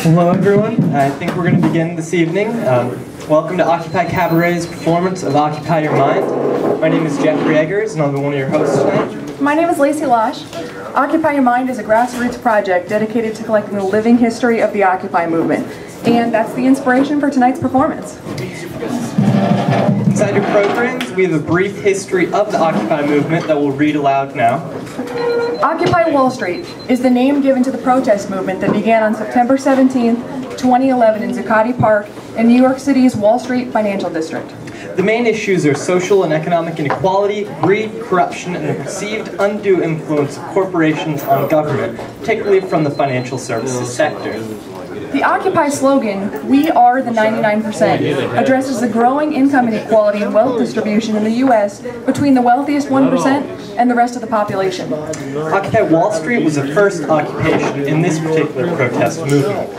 Hello everyone, I think we're going to begin this evening. Welcome to Occupy Cabaret's performance of Occupy Your Mind. My name is Jeffrey Eggers and I'll be one of your hosts tonight. My name is Lacey Losh. Occupy Your Mind is a grassroots project dedicated to collecting the living history of the Occupy movement. And that's the inspiration for tonight's performance. Inside your programs, we have a brief history of the Occupy movement that we'll read aloud now. Occupy Wall Street is the name given to the protest movement that began on September 17, 2011 in Zuccotti Park in New York City's Wall Street financial district. The main issues are social and economic inequality, greed, corruption, and the perceived undue influence of corporations on government, particularly from the financial services sector. The Occupy slogan, "We are the 99%, addresses the growing income inequality and wealth distribution in the U.S. between the wealthiest 1% and the rest of the population. Occupy Wall Street was the first occupation in this particular protest movement.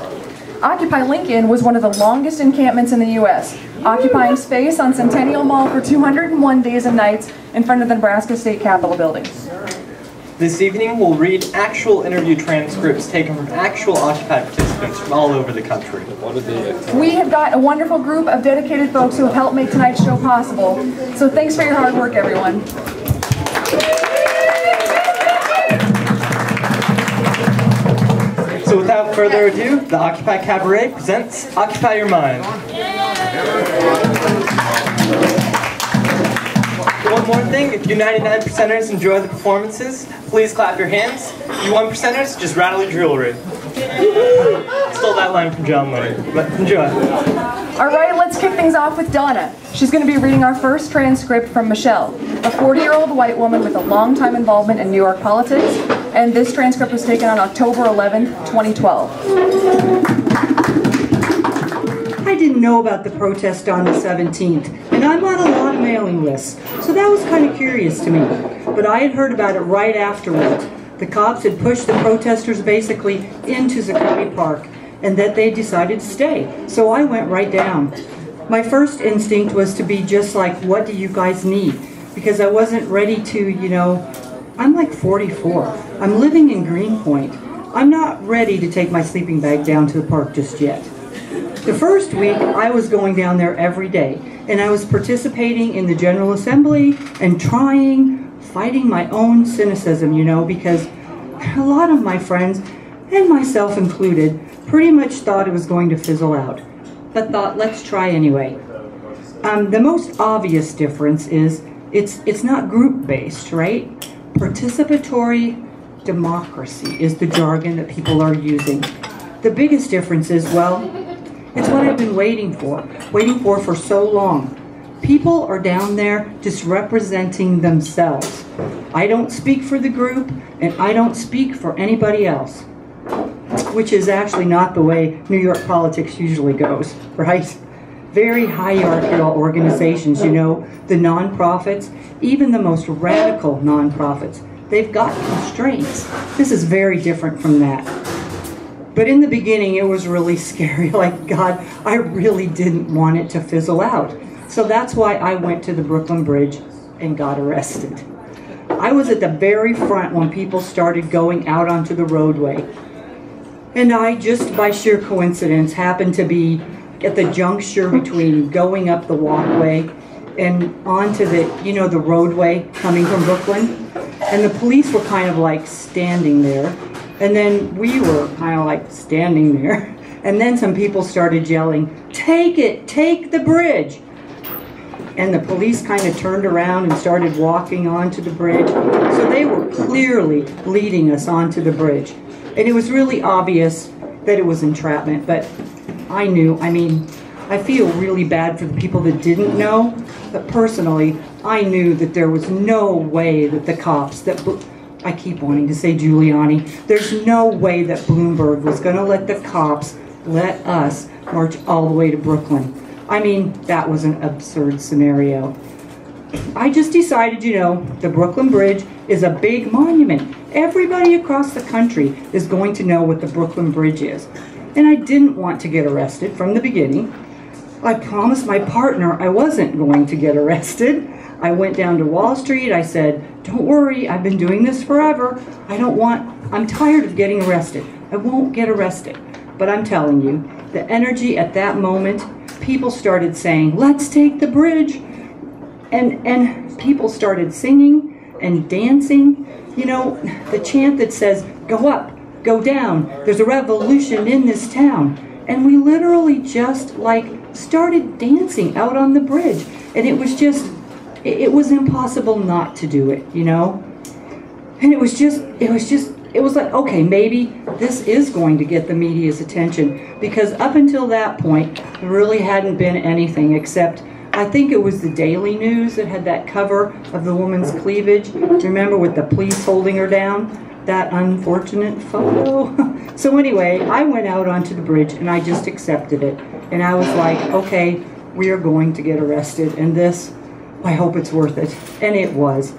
Occupy Lincoln was one of the longest encampments in the U.S., occupying space on Centennial Mall for 201 days and nights in front of the Nebraska State Capitol building. This evening, we'll read actual interview transcripts taken from actual Occupy participants from all over the country. We have got a wonderful group of dedicated folks who have helped make tonight's show possible, so thanks for your hard work, everyone. So without further ado, the Occupy Cabaret presents Occupy Your Mind. One more thing, if you 99%ers enjoy the performances, please clap your hands. You 1%ers, just rattle your jewelry. Stole that line from John Lennon, but enjoy. Alright, let's kick things off with Donna. She's going to be reading our first transcript from Michelle, a 40-year-old white woman with a long-time involvement in New York politics, and this transcript was taken on October 11th, 2012. I didn't know about the protest on the 17th, and I'm on a lot of mailing lists, so that was kind of curious to me. But I had heard about it right afterwards. The cops had pushed the protesters basically into Zuccotti Park, and that they decided to stay, so I went right down. My first instinct was to be just like, what do you guys need? Because I wasn't ready to, I'm like 44. I'm living in Greenpoint. I'm not ready to take my sleeping bag down to the park just yet. The first week, I was going down there every day, and I was participating in the General Assembly and fighting my own cynicism, because a lot of my friends, and myself included, pretty much thought it was going to fizzle out, but thought, let's try anyway. The most obvious difference is it's not group-based, right? Participatory democracy is the jargon that people are using. The biggest difference is, well, it's what I've been waiting for so long. People are down there just representing themselves. I don't speak for the group, and I don't speak for anybody else, which is actually not the way New York politics usually goes, right? Very hierarchical organizations, the nonprofits, even the most radical nonprofits, they've got constraints. This is very different from that. But in the beginning, it was really scary. Like, God, I really didn't want it to fizzle out. So that's why I went to the Brooklyn Bridge and got arrested. I was at the very front when people started going out onto the roadway. And I, just by sheer coincidence, happened to be at the juncture between going up the walkway and onto the, the roadway coming from Brooklyn. And the police were kind of like standing there. And then we were kind of like standing there. And then some people started yelling, "Take it, take the bridge." And the police kind of turned around and started walking onto the bridge. So they were clearly leading us onto the bridge. And it was really obvious that it was entrapment, but I knew. I feel really bad for the people that didn't know, but personally, I knew that there was no way that the cops, I keep wanting to say Giuliani, there's no way that Bloomberg was going to let the cops let us march all the way to Brooklyn. That was an absurd scenario. I just decided, the Brooklyn Bridge is a big monument. Everybody across the country is going to know what the Brooklyn Bridge is. And I didn't want to get arrested from the beginning. I promised my partner I wasn't going to get arrested. I went down to Wall Street. I said, don't worry, I've been doing this forever. I'm tired of getting arrested. I won't get arrested. But I'm telling you, the energy at that moment, people started saying, "Let's take the bridge." And people started singing and dancing. You know, the chant that says, "Go up, go down, there's a revolution in this town." And we literally just like started dancing out on the bridge. And it was just, it was impossible not to do it, you know? And it was like, okay, maybe this is going to get the media's attention, because up until that point, there really hadn't been anything except, I think it was the Daily News that had that cover of the woman's cleavage. Remember, with the police holding her down? That unfortunate photo. So anyway, I went out onto the bridge and I just accepted it. And I was like, okay, we are going to get arrested, and this, I hope it's worth it. And it was.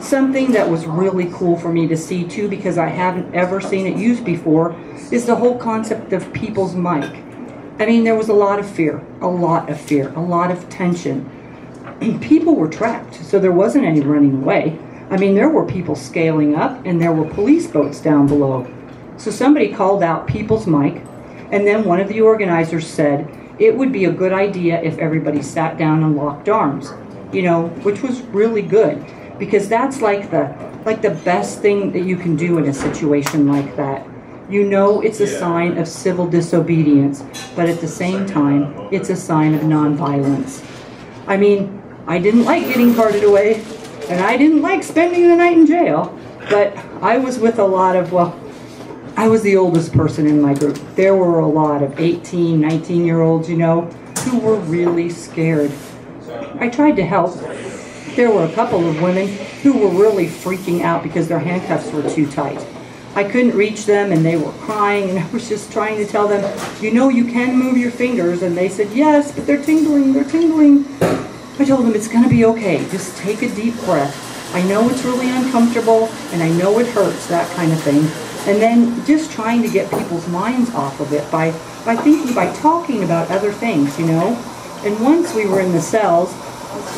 Something that was really cool for me to see too, because I haven't ever seen it used before, is the whole concept of people's mic. I mean, there was a lot of fear, a lot of tension. People were trapped, so there wasn't any running away. I mean, there were people scaling up, and there were police boats down below. So somebody called out people's mic, and then one of the organizers said it would be a good idea if everybody sat down and locked arms, you know, which was really good, because that's like the best thing that you can do in a situation like that. You know, it's a sign of civil disobedience, but at the same time, it's a sign of nonviolence. I mean, I didn't like getting carted away, and I didn't like spending the night in jail, but I was with a lot of, well, I was the oldest person in my group. There were a lot of 18, 19-year-olds, you know, who were really scared. I tried to help. There were a couple of women who were really freaking out because their handcuffs were too tight. I couldn't reach them, and they were crying, and I was just trying to tell them, you know, you can move your fingers, and they said, yes, but they're tingling, they're tingling. I told them, it's going to be okay. Just take a deep breath. I know it's really uncomfortable, and I know it hurts, that kind of thing. And then just trying to get people's minds off of it by talking about other things, you know. And once we were in the cells,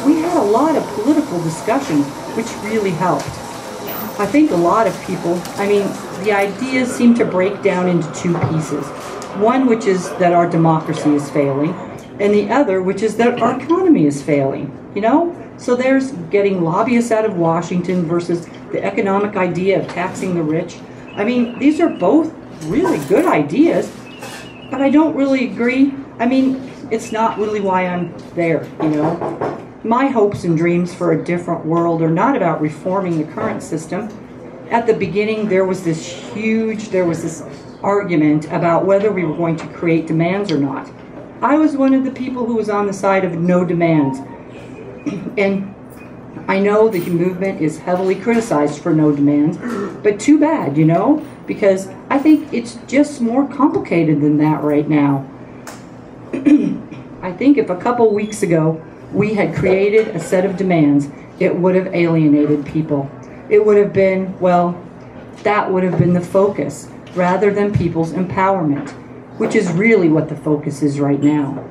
we had a lot of political discussions, which really helped. I think a lot of people, I mean, the ideas seem to break down into two pieces. One, which is that our democracy is failing, and the other, which is that our economy is failing, you know? So there's getting lobbyists out of Washington versus the economic idea of taxing the rich. I mean, these are both really good ideas, but I don't really agree. I mean, it's not really why I'm there, you know? My hopes and dreams for a different world are not about reforming the current system. At the beginning, there was this argument about whether we were going to create demands or not. I was one of the people who was on the side of no demands. And I know the movement is heavily criticized for no demands, but too bad, you know, because I think it's just more complicated than that right now. I think if a couple weeks ago we had created a set of demands, it would have alienated people. It would have been, well, that would have been the focus, rather than people's empowerment, which is really what the focus is right now.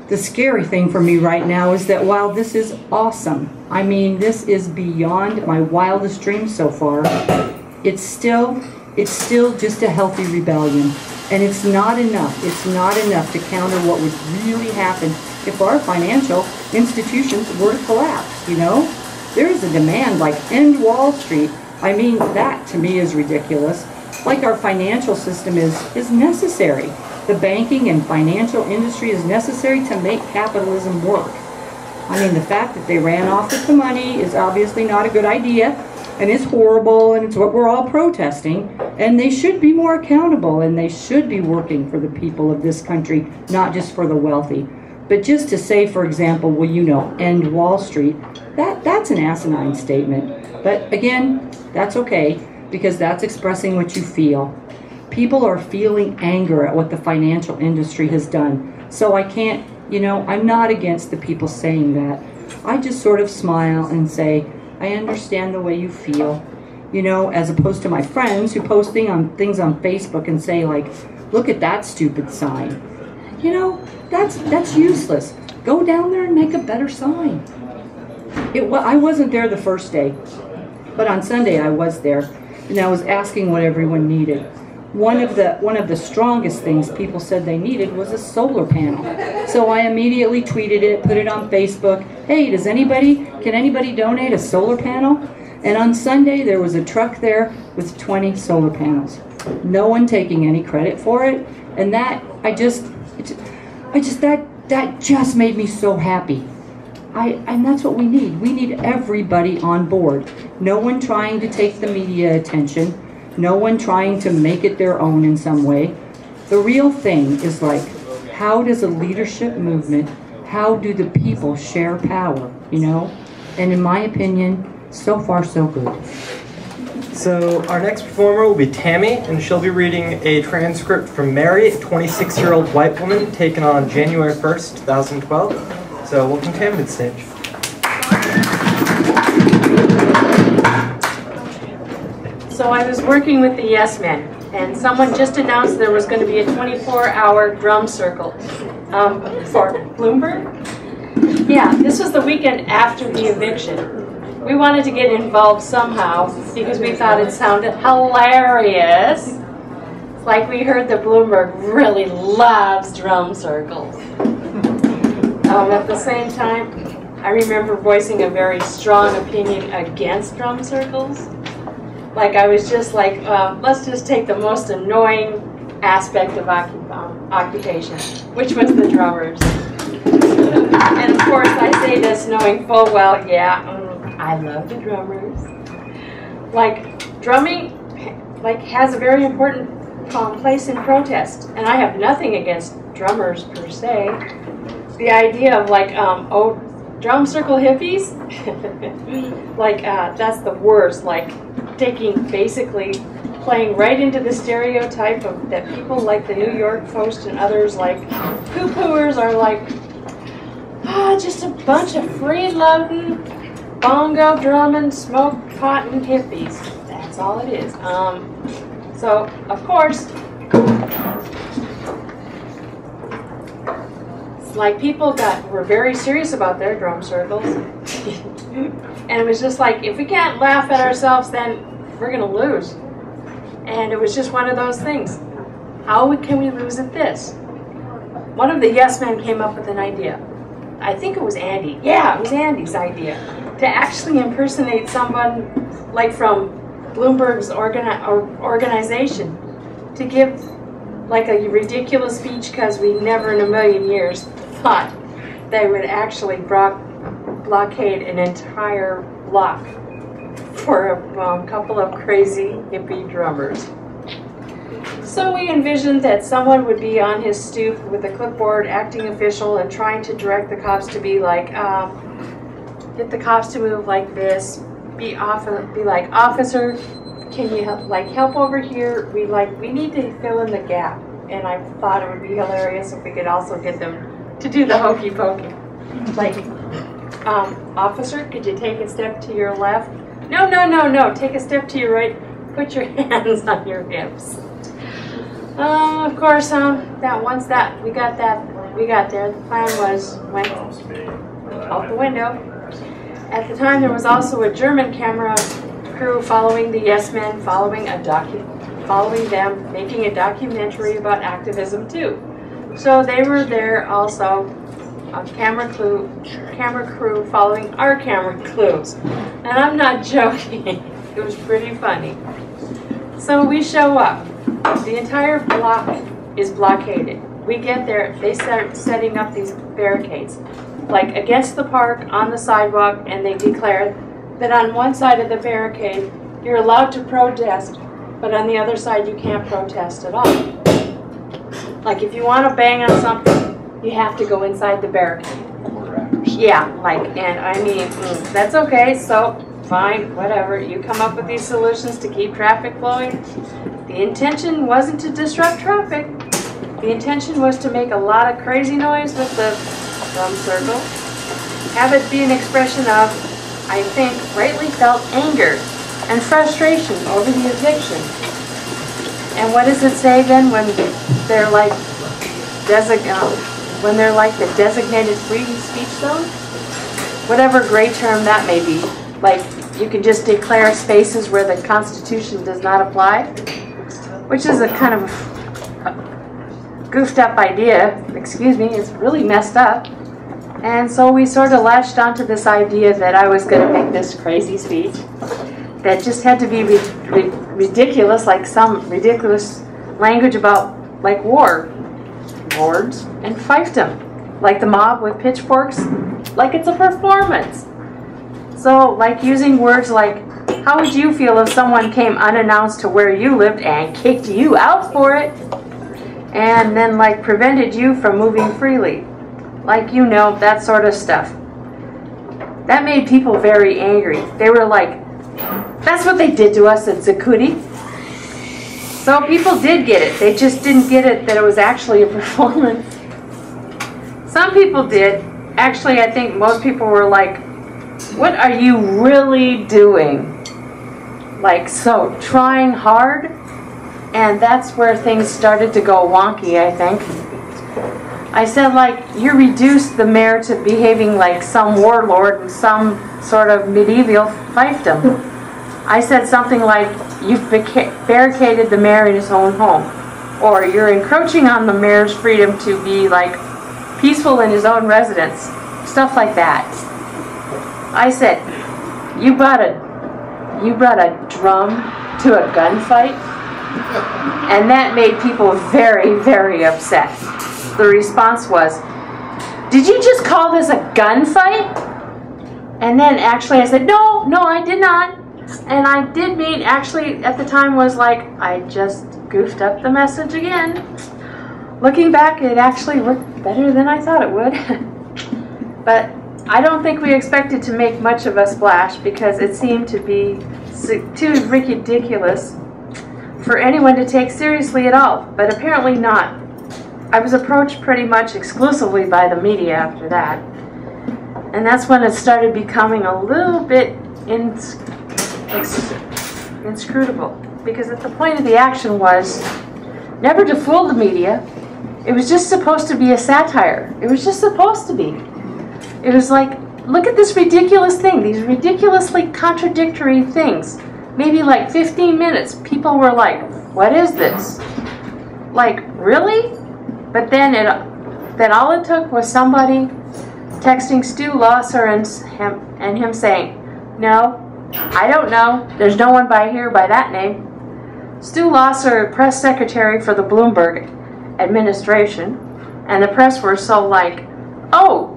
The scary thing for me right now is that while this is awesome, I mean, this is beyond my wildest dreams so far, it's still just a healthy rebellion. And it's not enough. It's not enough to counter what would really happen if our financial institutions were to collapse, you know? There's a demand like end Wall Street. I mean, that to me is ridiculous. Like our financial system is necessary. The banking and financial industry is necessary to make capitalism work. I mean, the fact that they ran off with the money is obviously not a good idea, and it's horrible, and it's what we're all protesting, and they should be more accountable, and they should be working for the people of this country, not just for the wealthy. But just to say, for example, well, you know, end Wall Street, that's an asinine statement. But again, that's okay, because that's expressing what you feel. People are feeling anger at what the financial industry has done. So I can't, you know, I'm not against the people saying that. I just sort of smile and say, I understand the way you feel. You know, as opposed to my friends who post things on Facebook and say, like, look at that stupid sign. You know, that's useless. Go down there and make a better sign. I wasn't there the first day, but on Sunday I was there, and I was asking what everyone needed. one of the strongest things people said they needed was a solar panel. So I immediately tweeted it, put it on Facebook. Hey, can anybody donate a solar panel? And on Sunday there was a truck there with 20 solar panels. No one taking any credit for it, and that just made me so happy. And that's what we need. We need everybody on board. No one trying to take the media attention. No one trying to make it their own in some way. The real thing is like, how does a leadership movement, how do the people share power, you know? And in my opinion, so far so good. So our next performer will be Tammy, and she'll be reading a transcript from Mary, a 26-year-old white woman taken on January 1st, 2012. So welcome Tammy to the stage. So I was working with the Yes Men, and someone just announced there was going to be a 24-hour drum circle for Bloomberg. Yeah, this was the weekend after the eviction. We wanted to get involved somehow because we thought it sounded hilarious. It's like we heard that Bloomberg really loves drum circles. At the same time, I remember voicing a very strong opinion against drum circles. Like I was just like, let's just take the most annoying aspect of occupation, which was the drummers. And of course I say this knowing full well, yeah, I love the drummers. Like drumming has a very important place in protest, and I have nothing against drummers per se. The idea of like, oh, drum circle hippies, like that's the worst. Like basically playing right into the stereotype of that people like the New York Post and others like poo-pooers are like, just a bunch of free-loading, bongo drumming, smoke potting hippies. That's all it is. So of course, like people were very serious about their drum circles. And it was just like, if we can't laugh at ourselves, then we're going to lose. And it was just one of those things. How can we lose at this? One of the Yes Men came up with an idea. I think it was Andy. Yeah, it was Andy's idea. To actually impersonate someone like from Bloomberg's organization. To give like a ridiculous speech because we never in a million years thought they would actually blockade an entire block for a couple of crazy hippie drummers. So we envisioned that someone would be on his stoop with a clipboard, acting official, and trying to direct the cops to be like, get the cops to move like this, be like, officer, can you help over here? We need to fill in the gap. And I thought it would be hilarious if we could also get them to do the hokey pokey. Like, officer, could you take a step to your left? No, take a step to your right. Put your hands on your hips. Of course, once we got there, the plan went out the window. At the time, there was also a German camera crew following the Yes Men, following them, making a documentary about activism too. So they were there also, a camera crew following our camera crews. And I'm not joking, it was pretty funny. So we show up. The entire block is blockaded. We get there, they start setting up these barricades, like against the park, on the sidewalk, and they declare that on one side of the barricade, you're allowed to protest, but on the other side, you can't protest at all. Like if you want to bang on something, you have to go inside the barricade. Yeah, and I mean, that's okay, so fine, whatever. You come up with these solutions to keep traffic flowing. The intention wasn't to disrupt traffic. The intention was to make a lot of crazy noise with the drum circle. Have it be an expression of, I think, rightly felt anger and frustration over the eviction. And what does it say then when they're like the designated free speech zone? Whatever gray term that may be. Like you can just declare spaces where the Constitution does not apply. which is a kind of goofed up idea. Excuse me, it's really messed up. And so we sort of latched onto this idea that I was going to make this crazy speech that just had to be ridiculous, like some ridiculous language about like war, lords, and fiefdom, like the mob with pitchforks, like it's a performance. So like using words like, how would you feel if someone came unannounced to where you lived and kicked you out for it? And then like prevented you from moving freely. Like, you know, that sort of stuff. That made people very angry. They were like, that's what they did to us at Zuccotti. So people did get it. They just didn't get it that it was actually a performance. Some people did. Actually, I think most people were like, what are you really doing? Like, so trying hard. And that's where things started to go wonky, I think. I said, like, you reduced the mayor to behaving like some warlord in some sort of medieval fiefdom. I said something like, you've barricaded the mayor in his own home. Or you're encroaching on the mayor's freedom to be, like, peaceful in his own residence. Stuff like that. I said, you brought a drum to a gunfight? And that made people very, very upset. The response was, did you just call this a gunfight? And then actually I said, no, I did not. And I did mean, actually at the time was like, I just goofed up the message again. Looking back, it actually worked better than I thought it would. But I don't think we expected to make much of a splash because it seemed to be too ridiculous for anyone to take seriously at all, but apparently not. I was approached pretty much exclusively by the media after that. And that's when it started becoming a little bit inscrutable. Because at the point of the action was never to fool the media. It was just supposed to be a satire. It was just supposed to be. It was like, look at this ridiculous thing, these ridiculously contradictory things. Maybe like 15 minutes, people were like, what is this? Like, really? But then all it took was somebody texting Stu Losser and him saying, no, I don't know. There's no one by here by that name. Stu Losser, press secretary for the Bloomberg administration, and the press were so like, oh,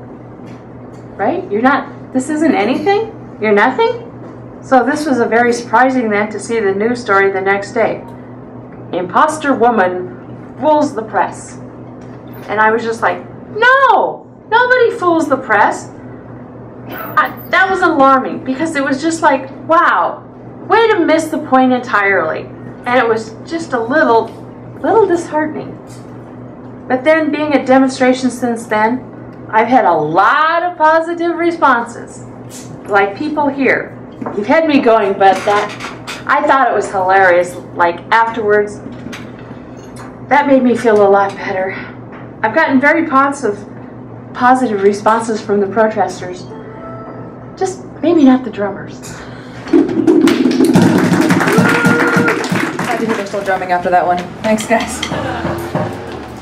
right? You're not, this isn't anything? You're nothing? So this was a very surprising then to see the news story the next day. Imposter woman fools the press. And I was just like, no, nobody fools the press. That was alarming because it was just like, wow, way to miss the point entirely. And it was just a little disheartening. But then being at demonstrations since then, I've had a lot of positive responses. Like people here. You've had me going, but I thought it was hilarious. Like afterwards, that made me feel a lot better. I've gotten very positive responses from the protesters. Just maybe not the drummers. Glad to hear they're still drumming after that one. Thanks, guys.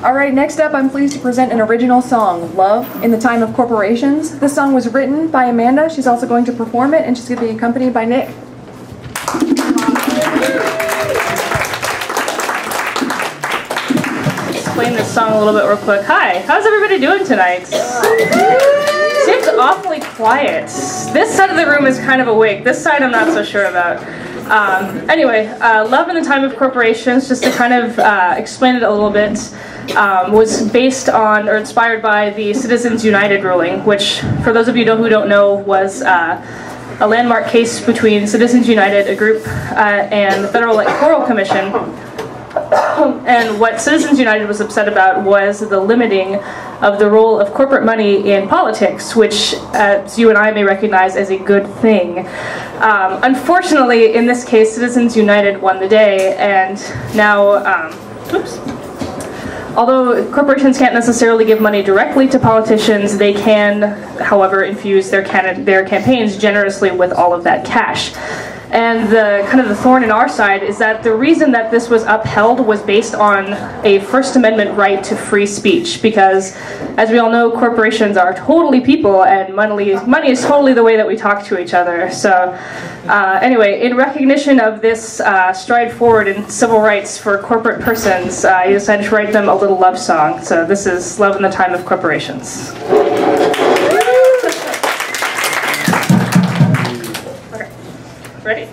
All right, next up, I'm pleased to present an original song, Love in the Time of Corporations. This song was written by Amanda. She's also going to perform it, and she's going to be accompanied by Nick. Explain this song a little bit real quick. Hi, how's everybody doing tonight? Seems awfully quiet. This side of the room is kind of awake. This side I'm not so sure about. Anyway, Love in the Time of Corporations, just to kind of explain it a little bit, was based on or inspired by the Citizens United ruling, which, for those of you who don't know, was a landmark case between Citizens United, a group, and the Federal Electoral Commission. And what Citizens United was upset about was the limiting of the role of corporate money in politics, which, as you and I may recognize, as a good thing. Unfortunately, in this case, Citizens United won the day, and now, although corporations can't necessarily give money directly to politicians, they can, however, infuse their campaigns generously with all of that cash. And the kind of the thorn in our side is that the reason that this was upheld was based on a First Amendment right to free speech, because as we all know, corporations are totally people, and money is totally the way that we talk to each other. So anyway, in recognition of this stride forward in civil rights for corporate persons, I decided to write them a little love song. So this is Love in the Time of Corporations. Okay, ready?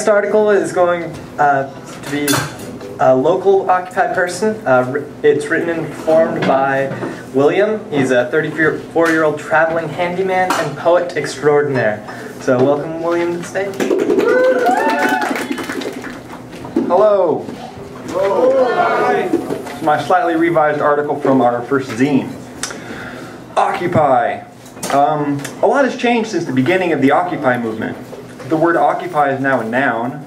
next article is going to be a local occupied person. It's written and performed by William. He's a 34-year-old traveling handyman and poet extraordinaire. So welcome, William, to the stage. Hello. Hello. It's my slightly revised article from our first zine. Occupy. A lot has changed since the beginning of the Occupy movement. The word occupy is now a noun.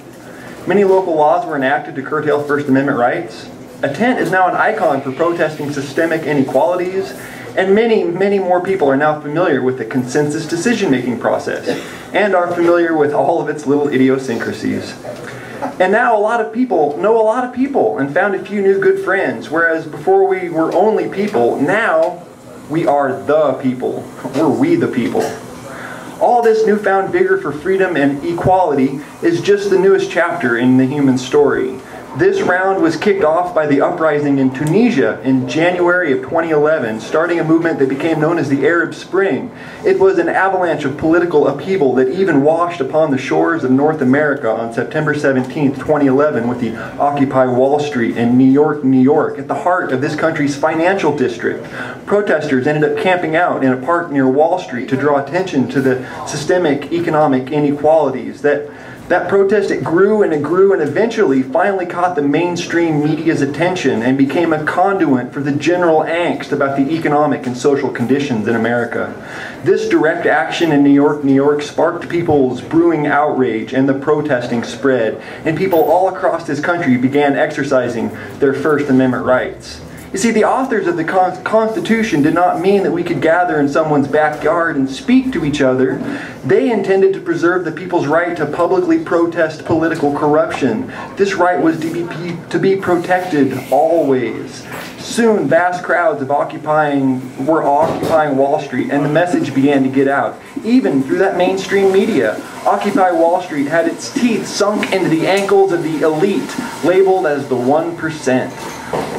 Many local laws were enacted to curtail First Amendment rights. A tent is now an icon for protesting systemic inequalities, and many, many more people are now familiar with the consensus decision-making process and are familiar with all of its little idiosyncrasies. And now a lot of people know a lot of people and found a few new good friends, whereas before we were only people, now we are the people. We're we the people. All this newfound vigor for freedom and equality is just the newest chapter in the human story. This round was kicked off by the uprising in Tunisia in January of 2011, starting a movement that became known as the Arab Spring. It was an avalanche of political upheaval that even washed upon the shores of North America on September 17, 2011, with the Occupy Wall Street in New York, New York, at the heart of this country's financial district. Protesters ended up camping out in a park near Wall Street to draw attention to the systemic economic inequalities. That protest, it grew and eventually finally caught the mainstream media's attention and became a conduit for the general angst about the economic and social conditions in America. This direct action in New York, New York sparked people's brewing outrage, and the protesting spread, and people all across this country began exercising their First Amendment rights. You see, the authors of the Constitution did not mean that we could gather in someone's backyard and speak to each other. They intended to preserve the people's right to publicly protest political corruption. This right was to be protected always. Soon, vast crowds were occupying Wall Street, and the message began to get out, even through that mainstream media. Occupy Wall Street had its teeth sunk into the ankles of the elite, labeled as the 1%.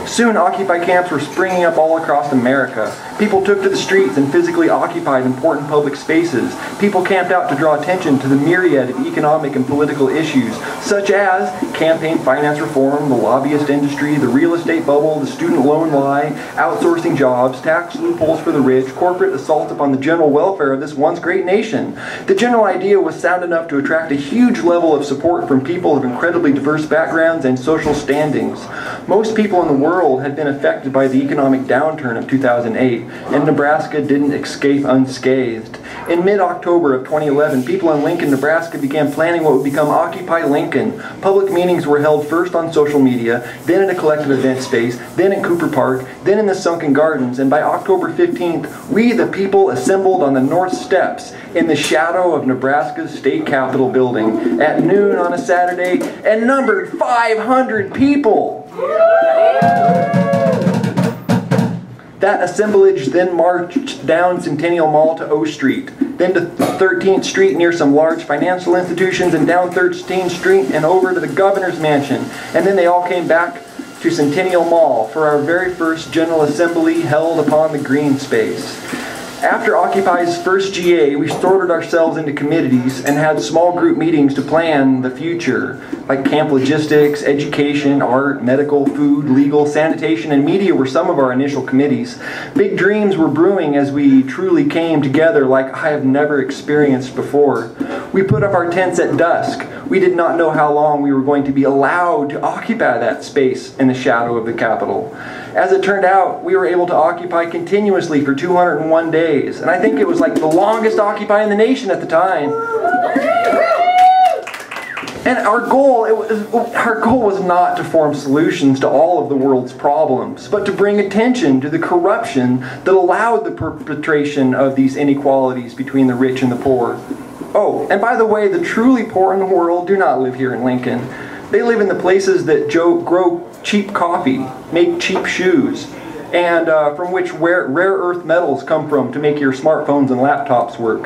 Soon, Occupy camps were springing up all across America. People took to the streets and physically occupied important public spaces. People camped out to draw attention to the myriad of economic and political issues, such as campaign finance reform, the lobbyist industry, the real estate bubble, the student loan lie, outsourcing jobs, tax loopholes for the rich, corporate assault upon the general welfare of this once great nation. The general idea was sound enough to attract a huge level of support from people of incredibly diverse backgrounds and social standings. Most people in the world had been affected by the economic downturn of 2008, and Nebraska didn't escape unscathed. In mid-October of 2011, people in Lincoln, Nebraska began planning what would become Occupy Lincoln. Public meetings were held first on social media, then in a collective event space, then in Cooper Park, then in the Sunken Gardens, and by October 15th, we the people assembled on the North Steps in the shadow of Nebraska's State Capitol building at noon on a Saturday and numbered 500 people. That assemblage then marched down Centennial Mall to O Street, then to 13th Street near some large financial institutions, and down 13th Street and over to the governor's mansion. And then they all came back to Centennial Mall for our very first General Assembly held upon the green space. After Occupy's first GA, we sorted ourselves into committees and had small group meetings to plan the future, like camp logistics, education, art, medical, food, legal, sanitation, and media were some of our initial committees. Big dreams were brewing as we truly came together like I have never experienced before. We put up our tents at dusk. We did not know how long we were going to be allowed to occupy that space in the shadow of the Capitol. As it turned out, we were able to occupy continuously for 201 days. And I think it was like the longest occupy in the nation at the time. And our goal was not to form solutions to all of the world's problems, but to bring attention to the corruption that allowed the perpetration of these inequalities between the rich and the poor. Oh, and by the way, the truly poor in the world do not live here in Lincoln. They live in the places that grow cheap coffee, make cheap shoes, and from which rare earth metals come from to make your smartphones and laptops work.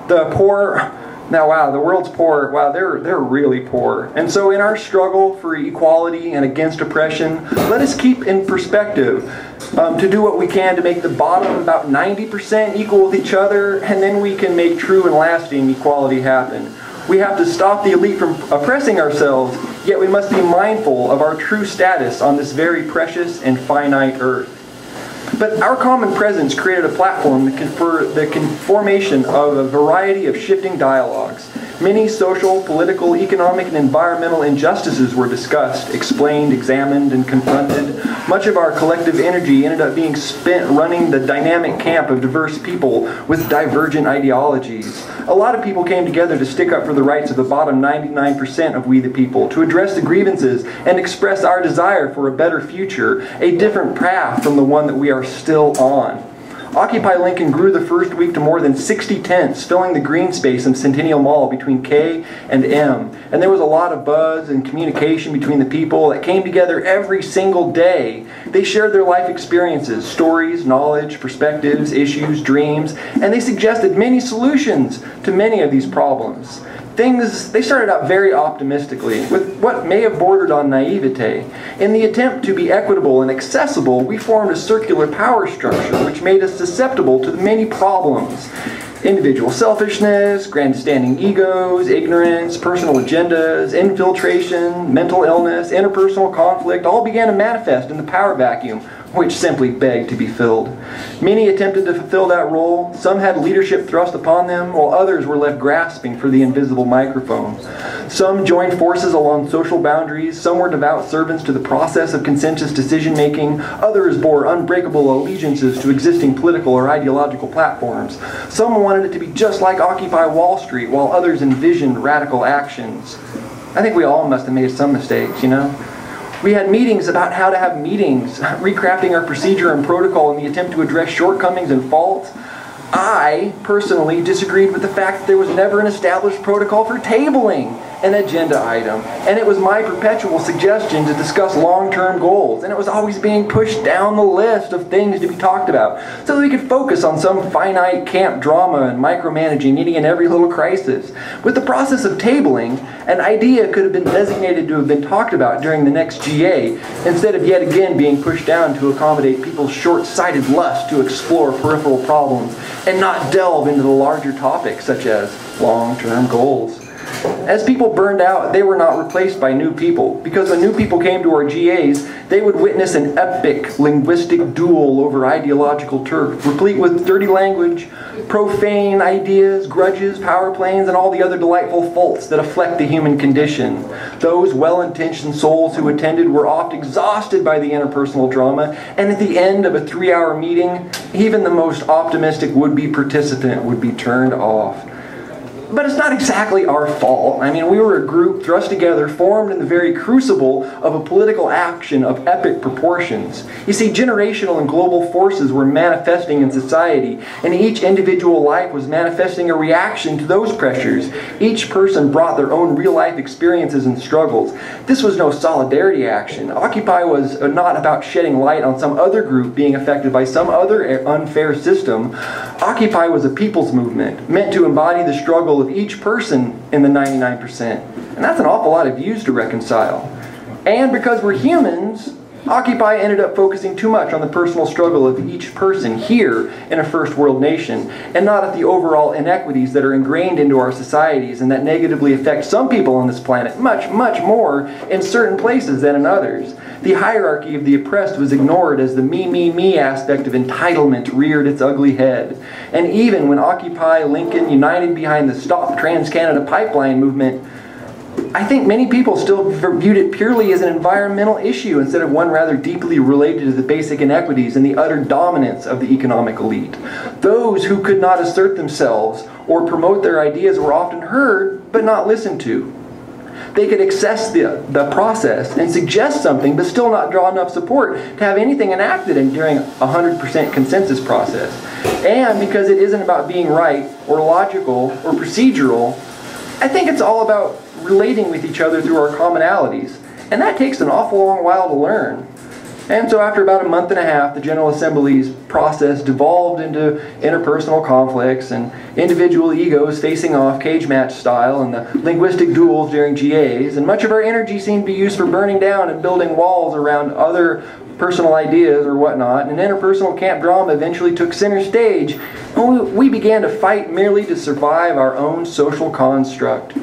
The poor, now wow, the world's poor, wow, they're really poor. And so in our struggle for equality and against oppression, let us keep in perspective to do what we can to make the bottom about 90% equal with each other, and then we can make true and lasting equality happen. We have to stop the elite from oppressing ourselves, yet we must be mindful of our true status on this very precious and finite earth. But our common presence created a platform for the formation of a variety of shifting dialogues. Many social, political, economic, and environmental injustices were discussed, explained, examined, and confronted. Much of our collective energy ended up being spent running the dynamic camp of diverse people with divergent ideologies. A lot of people came together to stick up for the rights of the bottom 99% of we the people, to address the grievances and express our desire for a better future, a different path from the one that we are still on. Occupy Lincoln grew the first week to more than 60 tents, filling the green space in Centennial Mall between K and M. And there was a lot of buzz and communication between the people that came together every single day. They shared their life experiences, stories, knowledge, perspectives, issues, dreams, and they suggested many solutions to many of these problems. They started out very optimistically, with what may have bordered on naivete. In the attempt to be equitable and accessible, we formed a circular power structure which made us susceptible to the many problems. Individual selfishness, grandstanding egos, ignorance, personal agendas, infiltration, mental illness, interpersonal conflict all began to manifest in the power vacuum, which simply begged to be filled. Many attempted to fulfill that role. Some had leadership thrust upon them, while others were left grasping for the invisible microphone. Some joined forces along social boundaries. Some were devout servants to the process of consensus decision-making. Others bore unbreakable allegiances to existing political or ideological platforms. Some wanted it to be just like Occupy Wall Street, while others envisioned radical actions. I think we all must have made some mistakes, you know? We had meetings about how to have meetings, recrafting our procedure and protocol in the attempt to address shortcomings and faults. I, personally, disagreed with the fact that there was never an established protocol for tabling an agenda item, and it was my perpetual suggestion to discuss long-term goals, and it was always being pushed down the list of things to be talked about so that we could focus on some finite camp drama and micromanaging any and every little crisis. With the process of tabling, an idea could have been designated to have been talked about during the next GA, instead of yet again being pushed down to accommodate people's short-sighted lust to explore peripheral problems and not delve into the larger topics such as long-term goals. As people burned out, they were not replaced by new people, because when new people came to our GAs, they would witness an epic linguistic duel over ideological turf, replete with dirty language, profane ideas, grudges, power planes, and all the other delightful faults that affect the human condition. Those well-intentioned souls who attended were oft exhausted by the interpersonal drama, and at the end of a 3-hour meeting, even the most optimistic would-be participant would be turned off. But it's not exactly our fault. I mean, we were a group thrust together, formed in the very crucible of a political action of epic proportions. You see, generational and global forces were manifesting in society, and each individual life was manifesting a reaction to those pressures. Each person brought their own real-life experiences and struggles. This was no solidarity action. Occupy was not about shedding light on some other group being affected by some other unfair system. Occupy was a people's movement, meant to embody the struggle of each person in the 99%. And that's an awful lot of views to reconcile. And because we're humans, Occupy ended up focusing too much on the personal struggle of each person here in a first world nation, and not at the overall inequities that are ingrained into our societies and that negatively affect some people on this planet much, much more in certain places than in others. The hierarchy of the oppressed was ignored as the me aspect of entitlement reared its ugly head. And even when Occupy Lincoln united behind the Stop Trans-Canada Pipeline movement, I think many people still viewed it purely as an environmental issue instead of one rather deeply related to the basic inequities and the utter dominance of the economic elite. Those who could not assert themselves or promote their ideas were often heard but not listened to. They could access the process and suggest something but still not draw enough support to have anything enacted during a 100% consensus process. And because it isn't about being right or logical or procedural, I think it's all about relating with each other through our commonalities. And that takes an awful long while to learn. And so after about a month and a half, the General Assembly's process devolved into interpersonal conflicts and individual egos facing off cage match style and the linguistic duels during GAs, and much of our energy seemed to be used for burning down and building walls around other personal ideas or whatnot, and interpersonal camp drama eventually took center stage, and we began to fight merely to survive our own social construct.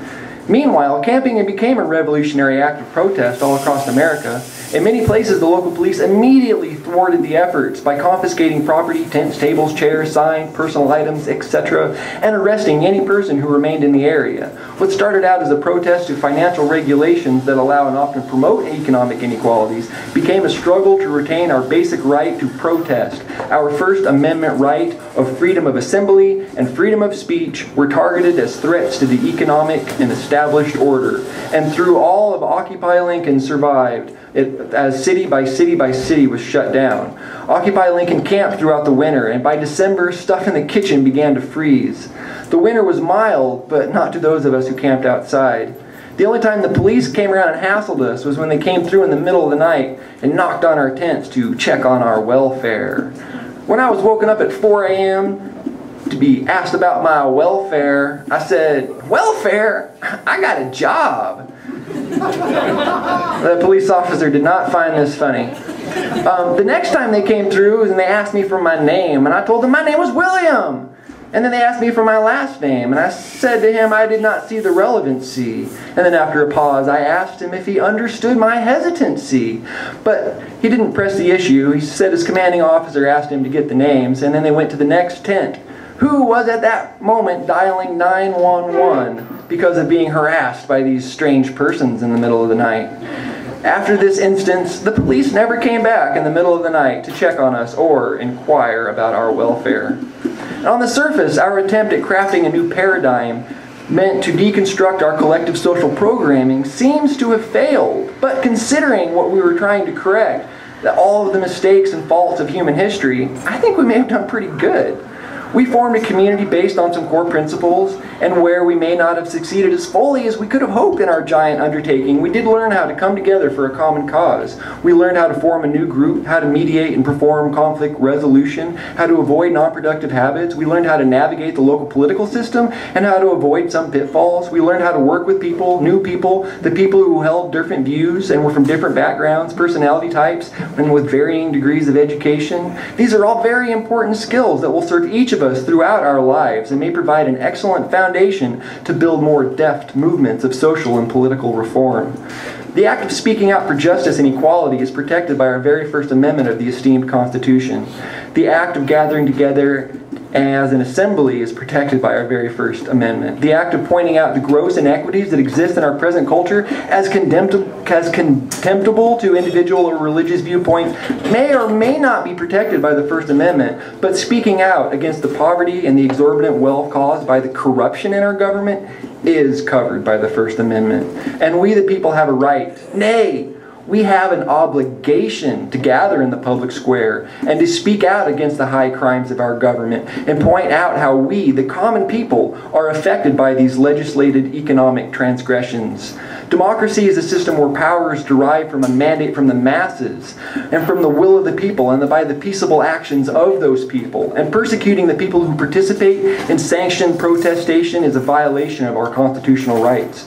Meanwhile, camping became a revolutionary act of protest all across America. In many places, the local police immediately thwarted the efforts by confiscating property, tents, tables, chairs, signs, personal items, etc., and arresting any person who remained in the area. What started out as a protest to financial regulations that allow and often promote economic inequalities became a struggle to retain our basic right to protest. Our First Amendment right of freedom of assembly and freedom of speech were targeted as threats to the economic and established order. And through all of Occupy Lincoln survived, as city by city by city was shut down. Occupy Lincoln camped throughout the winter, and by December, stuff in the kitchen began to freeze. The winter was mild, but not to those of us who camped outside. The only time the police came around and hassled us was when they came through in the middle of the night and knocked on our tents to check on our welfare. When I was woken up at 4 a.m., to be asked about my welfare, I said, "Welfare? I got a job." The police officer did not find this funny. The next time they came through and they asked me for my name, and I told them my name was William. And then they asked me for my last name, and I said to him I did not see the relevancy. And then after a pause, I asked him if he understood my hesitancy. But he didn't press the issue. He said his commanding officer asked him to get the names, and then they went to the next tent, who was at that moment dialing 911 because of being harassed by these strange persons in the middle of the night. After this instance, the police never came back in the middle of the night to check on us or inquire about our welfare. And on the surface, our attempt at crafting a new paradigm meant to deconstruct our collective social programming seems to have failed. But considering what we were trying to correct, that all of the mistakes and faults of human history, I think we may have done pretty good. We formed a community based on some core principles, and where we may not have succeeded as fully as we could have hoped in our giant undertaking, we did learn how to come together for a common cause. We learned how to form a new group, how to mediate and perform conflict resolution, how to avoid non-productive habits. We learned how to navigate the local political system and how to avoid some pitfalls. We learned how to work with people, new people, the people who held different views and were from different backgrounds, personality types, and with varying degrees of education. These are all very important skills that will serve each of us throughout our lives and may provide an excellent foundation to build more deft movements of social and political reform. The act of speaking out for justice and equality is protected by our very first amendment of the esteemed Constitution. The act of gathering together as an assembly is protected by our very first amendment. The act of pointing out the gross inequities that exist in our present culture as contemptible to individual or religious viewpoints may or may not be protected by the First Amendment, but speaking out against the poverty and the exorbitant wealth caused by the corruption in our government is covered by the First Amendment. And we the people have a right, nay, we have an obligation to gather in the public square and to speak out against the high crimes of our government and point out how we, the common people, are affected by these legislated economic transgressions. Democracy is a system where power is derived from a mandate from the masses and from the will of the people and by the peaceable actions of those people. And persecuting the people who participate in sanctioned protestation is a violation of our constitutional rights.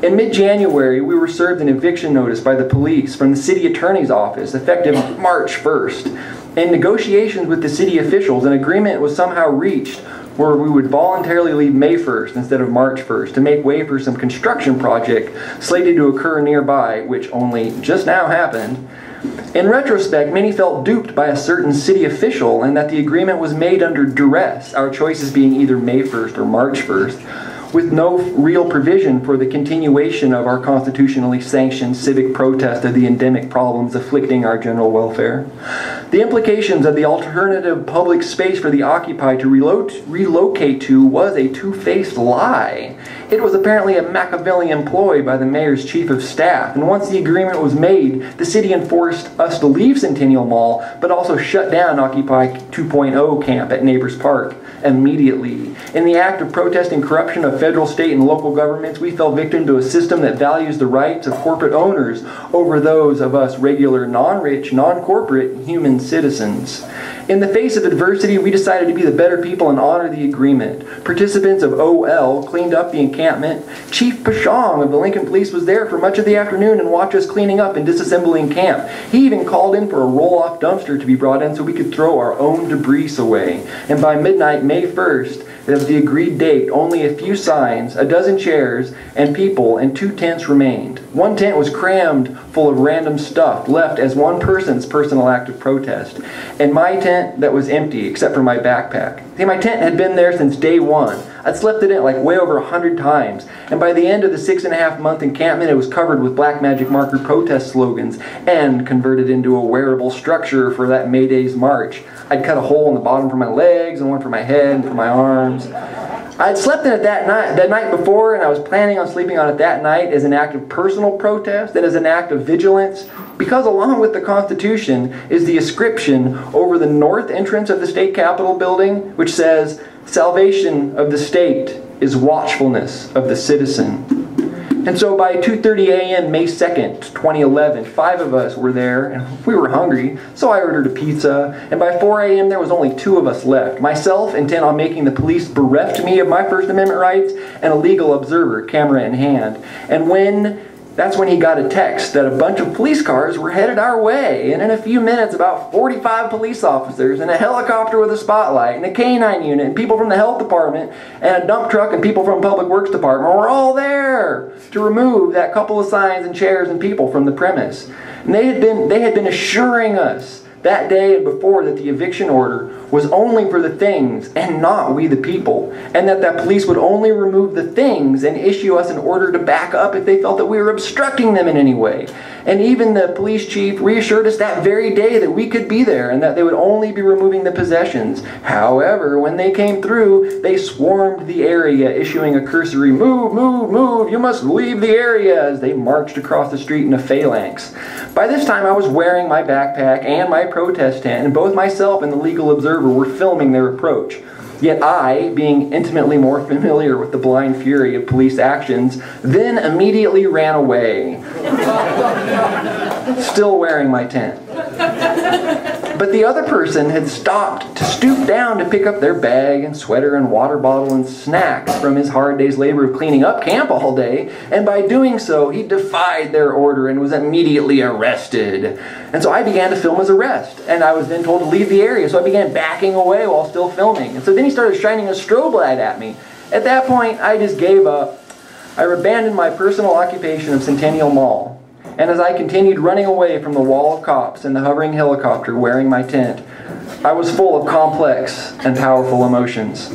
In mid-January, we were served an eviction notice by the police from the city attorney's office effective March 1st. In negotiations with the city officials, an agreement was somehow reached where we would voluntarily leave May 1st instead of March 1st to make way for some construction project slated to occur nearby, which only just now happened. In retrospect, many felt duped by a certain city official and that the agreement was made under duress, our choices being either May 1st or March 1st. With no real provision for the continuation of our constitutionally sanctioned civic protest of the endemic problems afflicting our general welfare. The implications of the alternative public space for the Occupy to relocate to was a two-faced lie. It was apparently a Machiavellian ploy by the mayor's chief of staff, and once the agreement was made, the city enforced us to leave Centennial Mall, but also shut down Occupy 2.0 camp at Neighbors Park immediately. In the act of protesting corruption of federal, state, and local governments, we fell victim to a system that values the rights of corporate owners over those of us regular, non-rich, non-corporate human citizens. In the face of adversity, we decided to be the better people and honor the agreement. Participants of OL cleaned up the encampment. Chief Pashong of the Lincoln Police was there for much of the afternoon and watched us cleaning up and disassembling camp. He even called in for a roll-off dumpster to be brought in so we could throw our own debris away. And by midnight, May 1st, of the agreed date, only a few signs, a dozen chairs, and people, and 2 tents remained. One tent was crammed full of random stuff, left as one person's personal act of protest. And my tent that was empty, except for my backpack. See, my tent had been there since day one. I'd slept in it like way over 100 times. And by the end of the 6.5-month encampment, it was covered with black magic marker protest slogans and converted into a wearable structure for that May Day's march. I'd cut a hole in the bottom for my legs and one for my head and for my arms. I'd slept in it that night before, and I was planning on sleeping on it that night as an act of personal protest and as an act of vigilance, because along with the Constitution is the inscription over the north entrance of the State Capitol building, which says, "Salvation of the state is watchfulness of the citizen." And so by 2:30 a.m. May 2nd, 2011, 5 of us were there, and we were hungry, so I ordered a pizza, and by 4 a.m. there was only 2 of us left. Myself, intent on making the police bereft me of my First Amendment rights, and a legal observer, camera in hand. And that's when he got a text that a bunch of police cars were headed our way, and in a few minutes about 45 police officers and a helicopter with a spotlight and a canine unit and people from the health department and a dump truck and people from public works department were all there to remove that couple of signs and chairs and people from the premise. And they had been assuring us that day and before that the eviction order was only for the things and not we the people, and that police would only remove the things and issue us an order to back up if they felt that we were obstructing them in any way. And even the police chief reassured us that very day that we could be there and that they would only be removing the possessions. However, when they came through, they swarmed the area, issuing a cursory "move, move, move, you must leave the area" as they marched across the street in a phalanx. By this time I was wearing my backpack and my protest tent, and both myself and the legal observer were filming their approach. Yet I, being intimately more familiar with the blind fury of police actions, then immediately ran away. Still wearing my tent. But the other person had stopped to stoop down to pick up their bag and sweater and water bottle and snacks from his hard day's labor of cleaning up camp all day, and by doing so he defied their order and was immediately arrested. And so I began to film his arrest, and I was then told to leave the area, so I began backing away while still filming. And so then he started shining a strobe light at me. At that point I just gave up. I abandoned my personal occupation of Centennial Mall. And as I continued running away from the wall of cops and the hovering helicopter wearing my tent, I was full of complex and powerful emotions.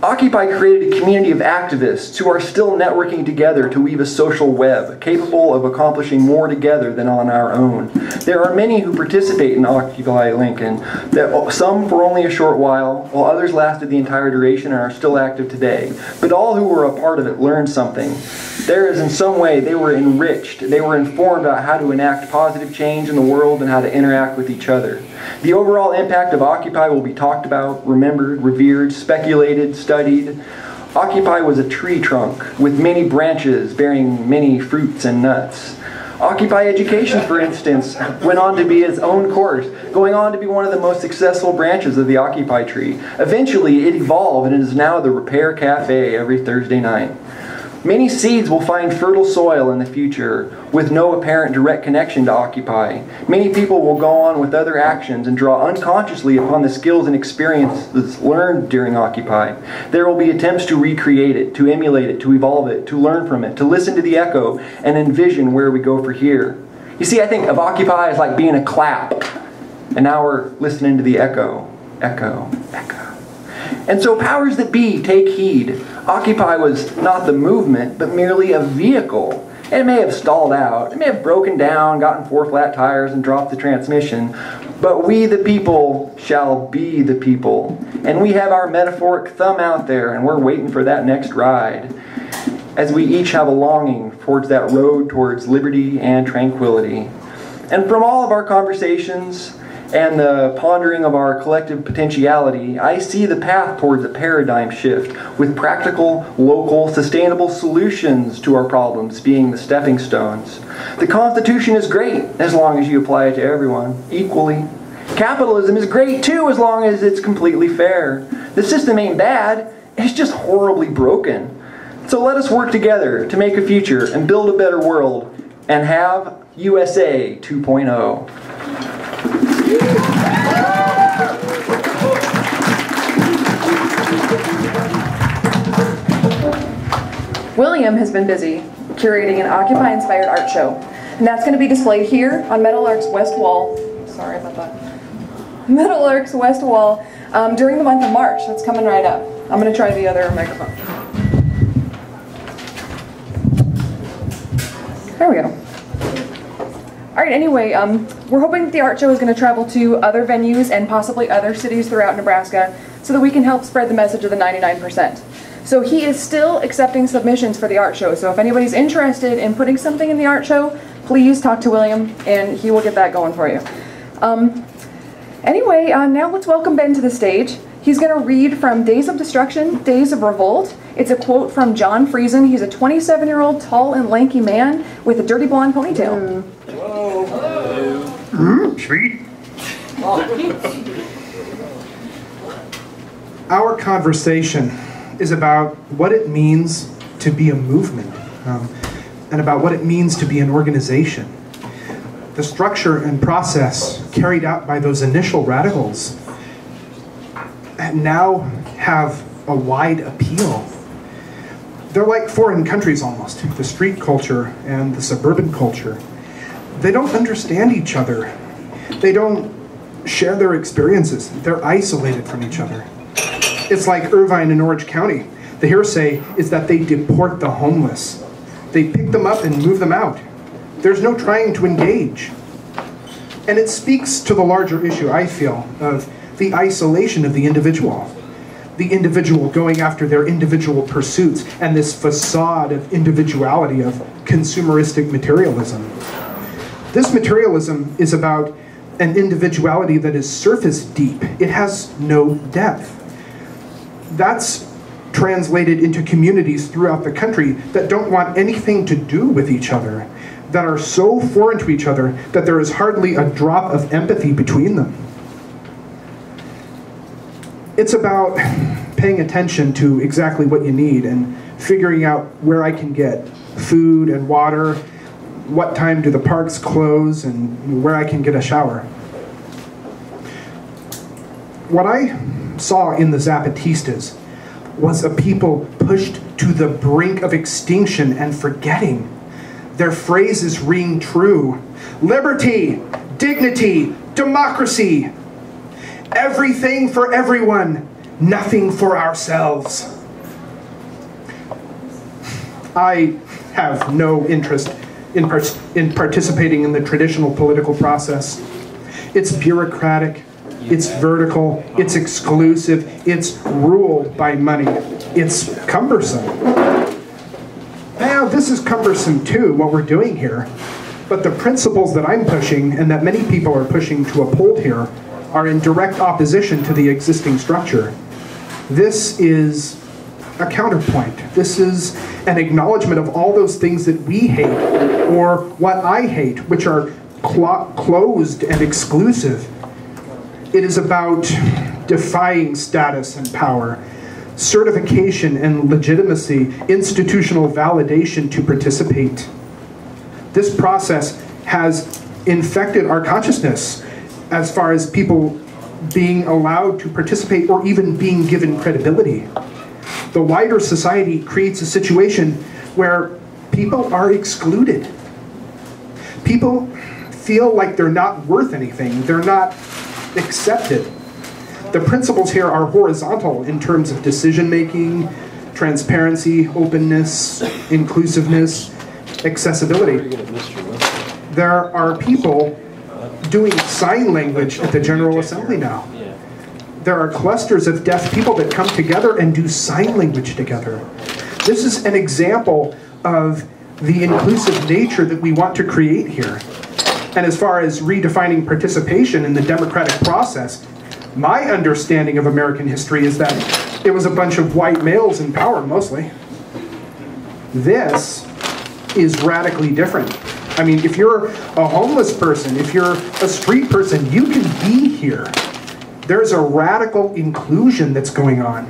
Occupy created a community of activists who are still networking together to weave a social web, capable of accomplishing more together than on our own. There are many who participate in Occupy Lincoln, some for only a short while others lasted the entire duration and are still active today. But all who were a part of it learned something. There is in some way they were enriched, they were informed about how to enact positive change in the world and how to interact with each other. The overall impact of Occupy will be talked about, remembered, revered, speculated, studied. Occupy was a tree trunk with many branches bearing many fruits and nuts. Occupy Education, for instance, went on to be its own course, going on to be one of the most successful branches of the Occupy tree. Eventually, it evolved and it is now the Repair Cafe every Thursday night. Many seeds will find fertile soil in the future with no apparent direct connection to Occupy. Many people will go on with other actions and draw unconsciously upon the skills and experiences learned during Occupy. There will be attempts to recreate it, to emulate it, to evolve it, to learn from it, to listen to the echo and envision where we go from here. You see, I think of Occupy as like being a clap, and now we're listening to the echo, echo, echo. And so powers that be, take heed. Occupy was not the movement, but merely a vehicle. It may have stalled out, it may have broken down, gotten 4 flat tires, and dropped the transmission, but we the people shall be the people. And we have our metaphoric thumb out there, and we're waiting for that next ride, as we each have a longing towards that road towards liberty and tranquility. And from all of our conversations and the pondering of our collective potentiality, I see the path towards a paradigm shift with practical, local, sustainable solutions to our problems being the stepping stones. The Constitution is great as long as you apply it to everyone equally. Capitalism is great too as long as it's completely fair. The system ain't bad, it's just horribly broken. So let us work together to make a future and build a better world and have USA 2.0. William has been busy curating an Occupy-inspired art show, and that's going to be displayed here on Metal Ark's west wall. Sorry about that. Metal Ark's west wall during the month of March. That's coming right up. I'm going to try the other microphone. There we go. Alright, anyway, we're hoping that the art show is going to travel to other venues and possibly other cities throughout Nebraska so that we can help spread the message of the 99%. So he is still accepting submissions for the art show, so if anybody's interested in putting something in the art show, please talk to William and he will get that going for you. Anyway, now let's welcome Ben to the stage. He's going to read from Days of Destruction, Days of Revolt. It's a quote from John Friesen. He's a 27-year-old tall and lanky man with a dirty blonde ponytail. Hello. Sweet. Our conversation is about what it means to be a movement, and about what it means to be an organization. The structure and process carried out by those initial radicals now have a wide appeal. They're like foreign countries almost, the street culture and the suburban culture. They don't understand each other. They don't share their experiences. They're isolated from each other. It's like Irvine in Orange County. The hearsay is that they deport the homeless. They pick them up and move them out. There's no trying to engage. And it speaks to the larger issue, I feel, of the isolation of the individual going after their individual pursuits, and this facade of individuality, of consumeristic materialism. This materialism is about an individuality that is surface deep. It has no depth. That's translated into communities throughout the country that don't want anything to do with each other, that are so foreign to each other that there is hardly a drop of empathy between them. It's about paying attention to exactly what you need and figuring out where I can get food and water, what time do the parks close, and where I can get a shower. What I saw in the Zapatistas was a people pushed to the brink of extinction and forgetting. Their phrases ring true. Liberty, dignity, democracy. Everything for everyone, nothing for ourselves. I have no interest in participating in the traditional political process. It's bureaucratic, it's vertical, it's exclusive, it's ruled by money. It's cumbersome. Now, this is cumbersome too, what we're doing here. But the principles that I'm pushing, and that many people are pushing to uphold here, are in direct opposition to the existing structure. This is a counterpoint. This is an acknowledgement of all those things that we hate, or what I hate, which are closed and exclusive. It is about defying status and power, certification and legitimacy, institutional validation to participate. This process has infected our consciousness as far as people being allowed to participate or even being given credibility. The wider society creates a situation where people are excluded. People feel like they're not worth anything. They're not accepted. The principles here are horizontal in terms of decision-making, transparency, openness, inclusiveness, accessibility. There are people doing sign language at the General Assembly now. There are clusters of deaf people that come together and do sign language together. This is an example of the inclusive nature that we want to create here. And as far as redefining participation in the democratic process, my understanding of American history is that it was a bunch of white males in power, mostly. This is radically different. I mean, if you're a homeless person, if you're a street person, you can be here. There's a radical inclusion that's going on.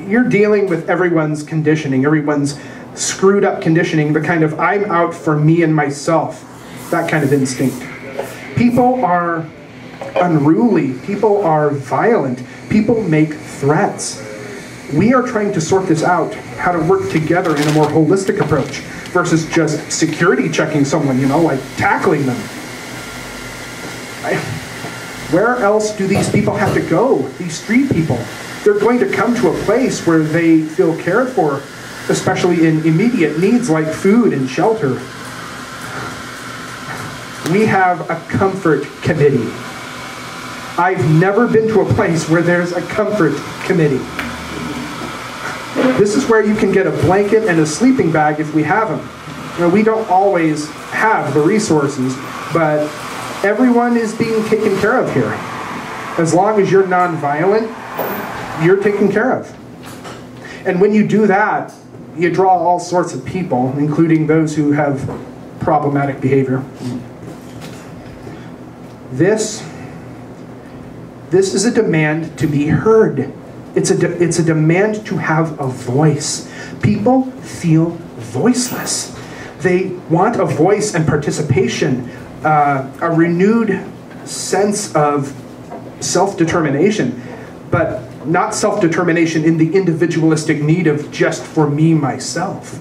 You're dealing with everyone's conditioning, everyone's screwed up conditioning, the kind of I'm out for me and myself, that kind of instinct. People are unruly, people are violent, people make threats. We are trying to sort this out, how to work together in a more holistic approach versus just security checking someone, like tackling them. Where else do these people have to go, these street people? They're going to come to a place where they feel cared for, especially in immediate needs like food and shelter. We have a comfort committee. I've never been to a place where there's a comfort committee. This is where you can get a blanket and a sleeping bag if we have them. We don't always have the resources, but everyone is being taken care of here. As long as you're nonviolent, you're taken care of. And when you do that, you draw all sorts of people, including those who have problematic behavior. This is a demand to be heard. It's a demand to have a voice. People feel voiceless. They want a voice and participation, a renewed sense of self-determination, but not self-determination in the individualistic need of just for me, myself,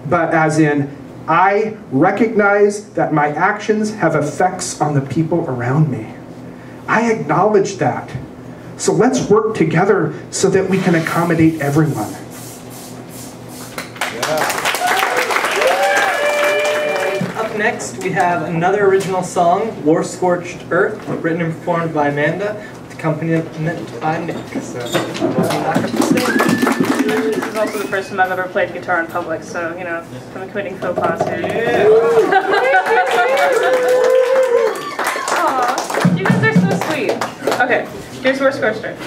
but as in, I recognize that my actions have effects on the people around me. I acknowledge that. So let's work together so that we can accommodate everyone. Up next, we have another original song, War-Scorched Earth, written and performed by Amanda, with accompaniment by Nick. So, welcome back up to stage. This is also the first time I've ever played guitar in public, so, you know, I'm committing faux pas here. Yeah. Aw, you guys are so sweet. Okay, here's War-Scorched Earth.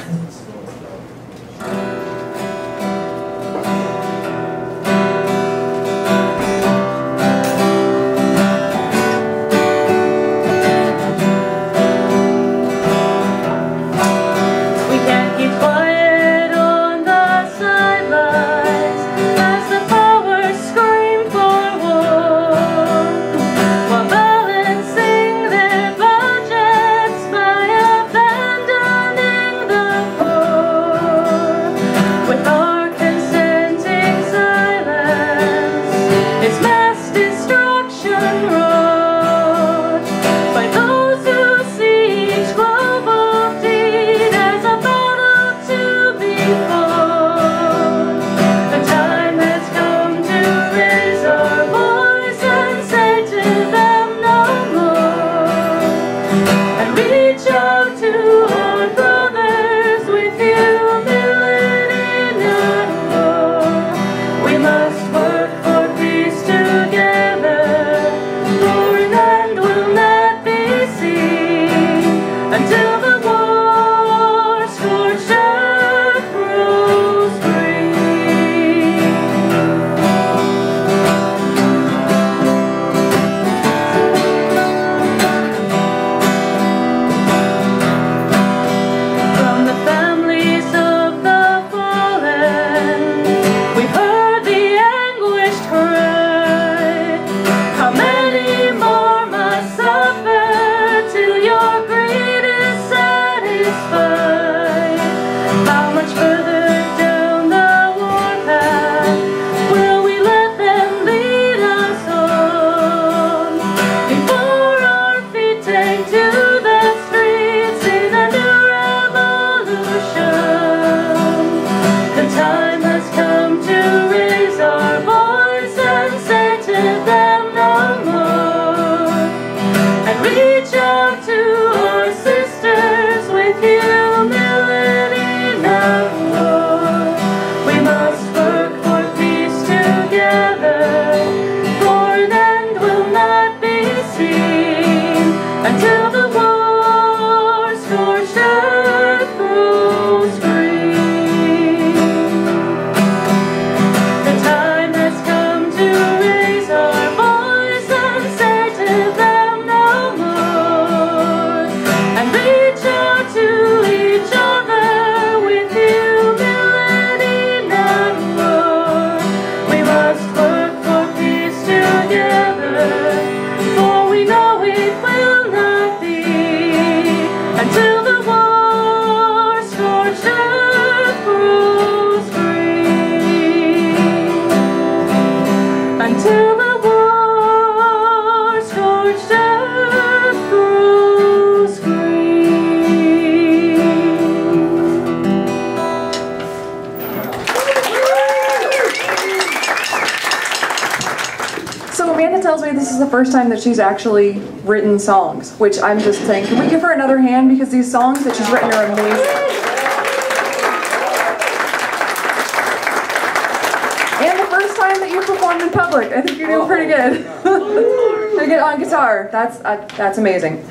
This is the first time that she's actually written songs, which I'm just saying, can we give her another hand, because these songs that she's written are amazing. And the first time that you performed in public, I think you're doing pretty good. Pretty good on guitar. That's amazing.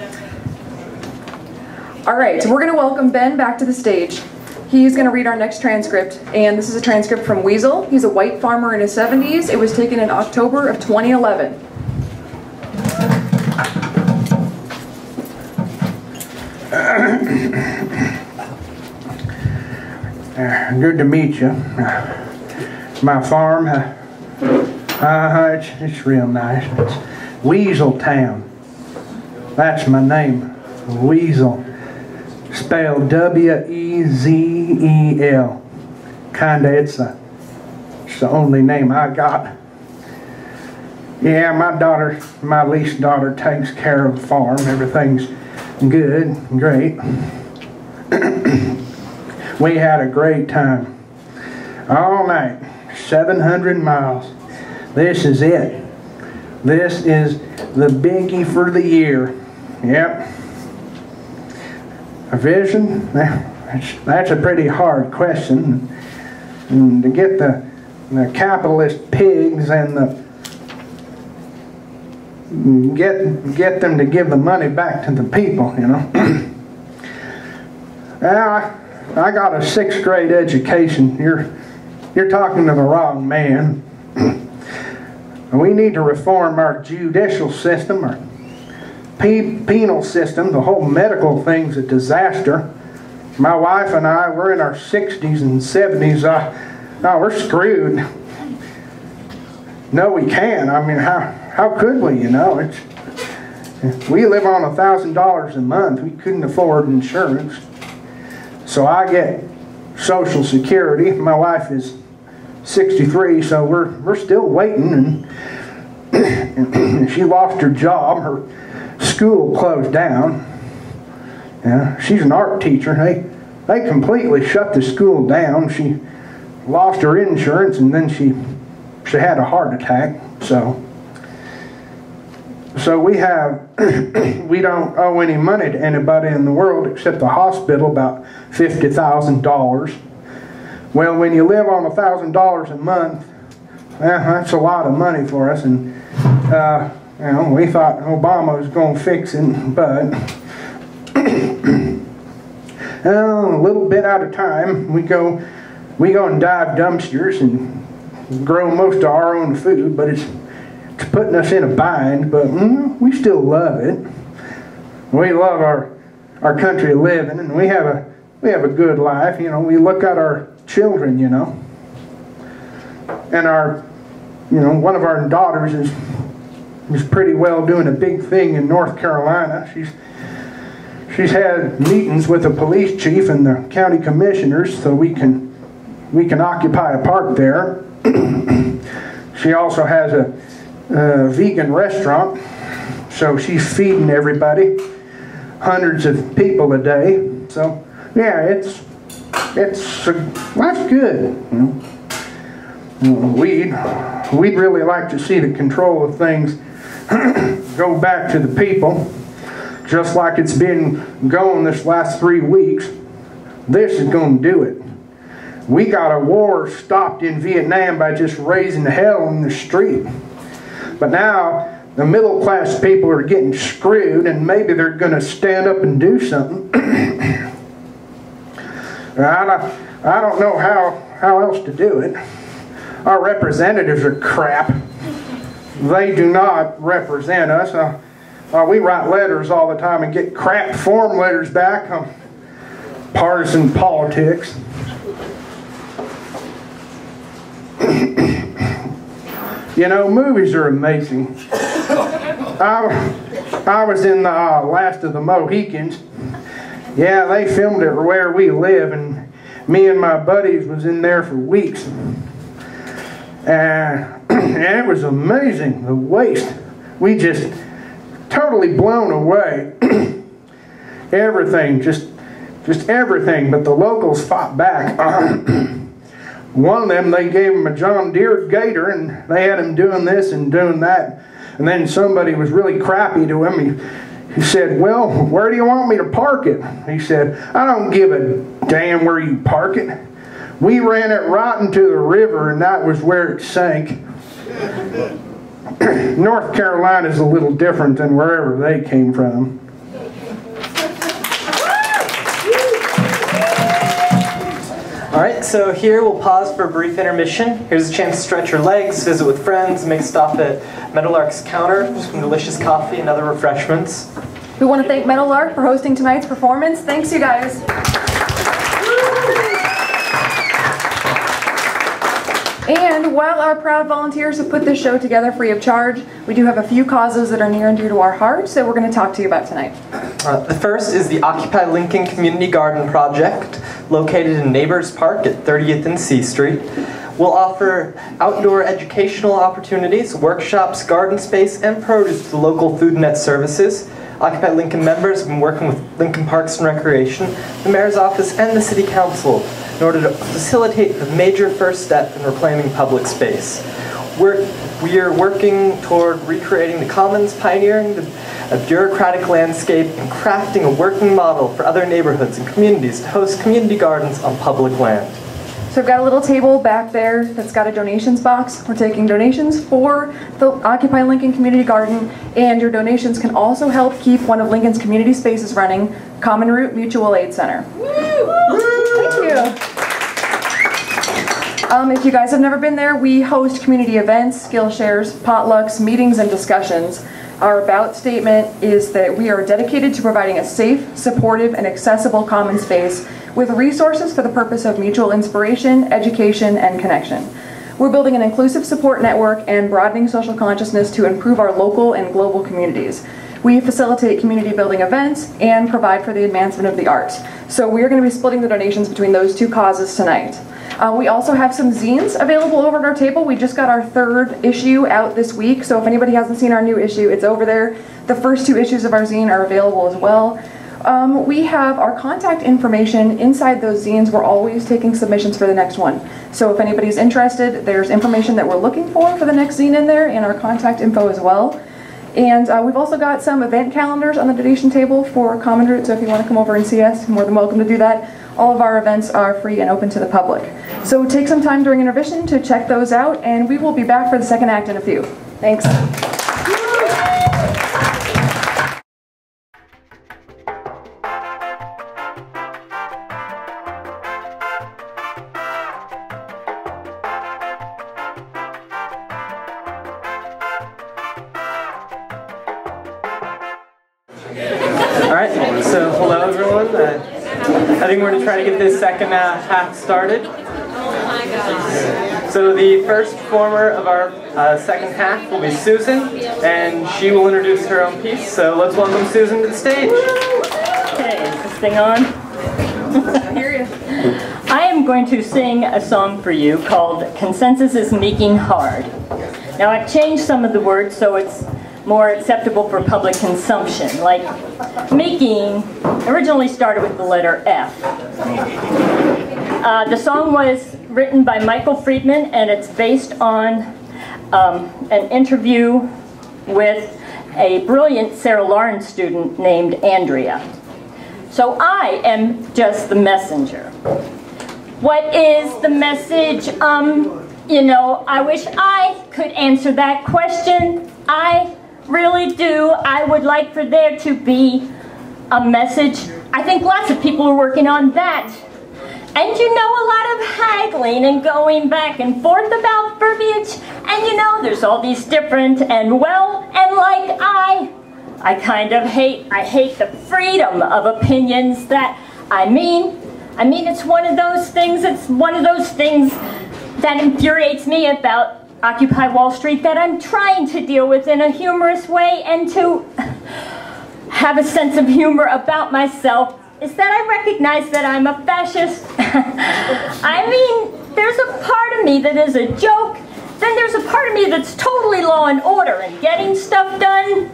All right, so we're going to welcome Ben back to the stage. He's going to read our next transcript, and this is a transcript from Weasel. He's a white farmer in his 70s. It was taken in October of 2011. Good to meet you. My farm, it's real nice. It's Weasel Town. That's my name, Weasel. Spelled W-E-Z-E-L. Kinda, it's the only name I got. Yeah, my least daughter takes care of the farm. Everything's good and great. We had a great time. All night, 700 miles. This is it. This is the biggie for the year. Yep. A vision? That's a pretty hard question. And to get the capitalist pigs and get them to give the money back to the people, you know. I got a 6th grade education. You're talking to the wrong man. We need to reform our judicial system, our penal system. The whole medical thing's a disaster. My wife and I, we're in our 60s and 70s. We're screwed. No, we can't. I mean, how could we, you know? We live on $1,000 a month. We couldn't afford insurance. So I get Social Security. My wife is 63, so we're still waiting. And she lost her job. Her school closed down. Yeah, she's an art teacher. They completely shut the school down. She lost her insurance, and then she had a heart attack. So we don't owe any money to anybody in the world except the hospital, about $50,000. Well, when you live on $1,000 a month, that's a lot of money for us. And you know, we thought Obama was going to fix it, but a little bit at a time, we go and dive dumpsters and grow most of our own food, but it's putting us in a bind, but we still love it. We love our country of living, and we have a good life. You know, we look at our children, you know, and one of our daughters is pretty well doing a big thing in North Carolina. She's had meetings with the police chief and the county commissioners so we can occupy a park there. She also has a vegan restaurant, so she's feeding everybody, hundreds of people a day. So yeah, it's life's good. You know? We'd really like to see the control of things go back to the people, just like it's been going this last 3 weeks. This is going to do it. We got a war stopped in Vietnam by just raising hell in the street. But now the middle class people are getting screwed, and maybe they're going to stand up and do something. I don't know how else to do it. Our representatives are crap. They do not represent us. We write letters all the time and get crap form letters back on partisan politics. You know, movies are amazing. I was in the Last of the Mohicans. Yeah, they filmed it where we live, and me and my buddies was in there for weeks. And it was amazing, the waste. We just totally blown away. Everything, just everything, but the locals fought back. One of them, they gave him a John Deere Gator, and they had him doing this and doing that. And then somebody was really crappy to him. He said, well, where do you want me to park it? He said, I don't give a damn where you park it. We ran it right into the river, and that was where it sank. North Carolina is a little different than wherever they came from. Alright, so here we'll pause for a brief intermission. Here's a chance to stretch your legs, visit with friends, make a stop at Meadowlark's counter for some delicious coffee and other refreshments. We want to thank Meadowlark for hosting tonight's performance. Thanks, you guys. And while our proud volunteers have put this show together free of charge, we do have a few causes that are near and dear to our hearts that we're going to talk to you about tonight. The first is the Occupy Lincoln Community Garden Project, located in Nebraska Park at 30th and C Street. We'll offer outdoor educational opportunities, workshops, garden space, and produce to the local food net services. Occupy Lincoln members have been working with Lincoln Parks and Recreation, the Mayor's Office, and the City Council in order to facilitate the major first step in reclaiming public space. We are working toward recreating the commons, pioneering a bureaucratic landscape, and crafting a working model for other neighborhoods and communities to host community gardens on public land. So I've got a little table back there that's got a donations box. We're taking donations for the Occupy Lincoln Community Garden, and your donations can also help keep one of Lincoln's community spaces running, Common Root Mutual Aid Center. Thank you. If you guys have never been there, we host community events, skill shares, potlucks, meetings, and discussions. Our about statement is that we are dedicated to providing a safe, supportive, and accessible common space with resources for the purpose of mutual inspiration, education, and connection. We're building an inclusive support network and broadening social consciousness to improve our local and global communities. We facilitate community building events and provide for the advancement of the arts. So we are going to be splitting the donations between those two causes tonight. We also have some zines available over at our table. We just got our 3rd issue out this week, so if anybody hasn't seen our new issue, it's over there. The first 2 issues of our zine are available as well. We have our contact information inside those zines. We're always taking submissions for the next one. So if anybody's interested, there's information that we're looking for the next zine in there, and our contact info as well. And we've also got some event calendars on the donation table for Common Root, so if you want to come over and see us, you're more than welcome to do that. All of our events are free and open to the public. So take some time during intermission to check those out, and we will be back for the second act in a few. Thanks. Alright, so hello everyone. I think we're going to try to get this second half started. So the first performer of our second half will be Susan, and she will introduce her own piece. So let's welcome Susan to the stage. Okay, is this thing on? I hear you. I am going to sing a song for you called Consensus is Making Hard. Now I've changed some of the words so it's more acceptable for public consumption. Like making originally started with the letter F. The song was written by Michael Friedman, and it's based on an interview with a brilliant Sarah Lawrence student named Andrea. So I am just the messenger. What is the message? You know, I wish I could answer that question. I really do. I would like for there to be a message. I think lots of people are working on that. And you know, a lot of haggling and going back and forth about verbiage. And you know, there's all these different and well, and like I kind of hate the freedom of opinions that, I mean, it's one of those things that infuriates me about Occupy Wall Street, that I'm trying to deal with in a humorous way and to have a sense of humor about myself, is that I recognize that I'm a fascist. I mean, there's a part of me that is a joke, then there's a part of me that's totally law and order and getting stuff done,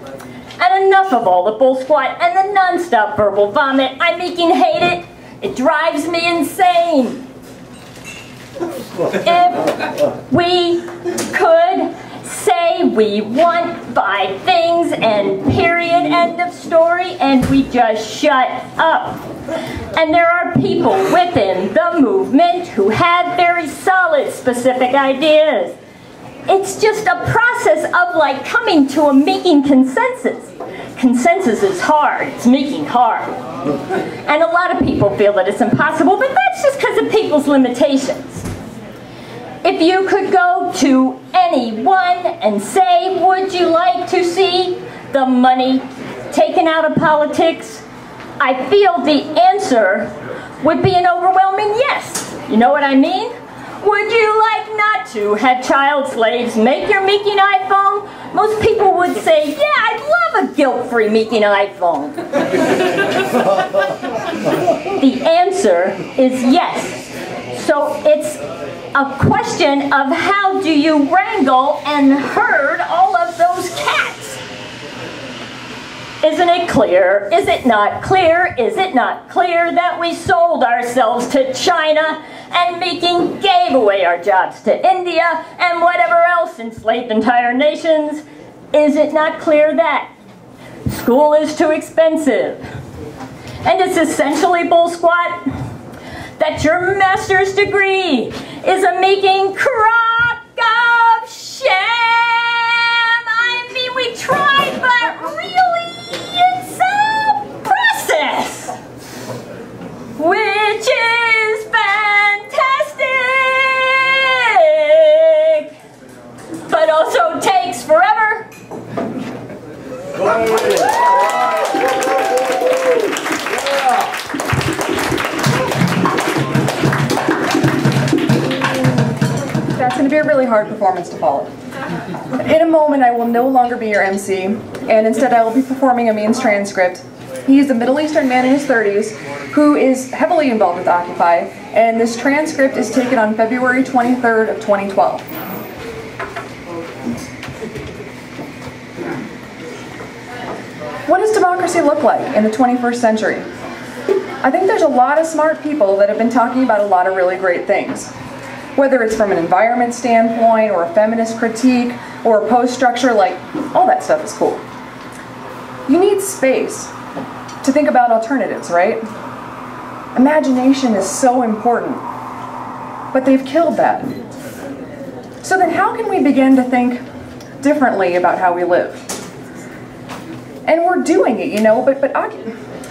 and enough of all the bull squat and the non-stop verbal vomit. I making hate it. It drives me insane. If we could say we want 5 things and period, end of story, and we just shut up. And there are people within the movement who have very solid, specific ideas. It's just a process of like coming to a making consensus. consensus is hard. It's making hard. And a lot of people feel that it's impossible, but that's just because of people's limitations. If you could go to anyone and say, would you like to see the money taken out of politics? I feel the answer would be an overwhelming yes. You know what I mean? Would you like not to have child slaves make your Meeking iPhone? Most people would say, yeah, I'd love a guilt-free Meeking iPhone. The answer is yes. So it's a question of how do you wrangle and herd all of those cats? Isn't it clear? Is it not clear? Is it not clear that we sold ourselves to China and Meeking gave away our jobs to India and whatever else enslaved entire nations? Is it not clear that school is too expensive? And it's essentially bull squat that your master's degree is a Meeking crock of shame. I mean, we tried, but really it's a process, which is fantastic, but also takes forever. That's going to be a really hard performance to follow. In a moment, I will no longer be your MC, and instead I will be performing Amin's transcript. He is a Middle Eastern man in his 30s who is heavily involved with Occupy, and this transcript is taken on February 23rd of 2012. What does democracy look like in the 21st century? I think there's a lot of smart people that have been talking about a lot of really great things. Whether it's from an environment standpoint, or a feminist critique, or a post structure, like, all that stuff is cool. You need space to think about alternatives, right? Imagination is so important, but they've killed that. So then how can we begin to think differently about how we live? And we're doing it, you know,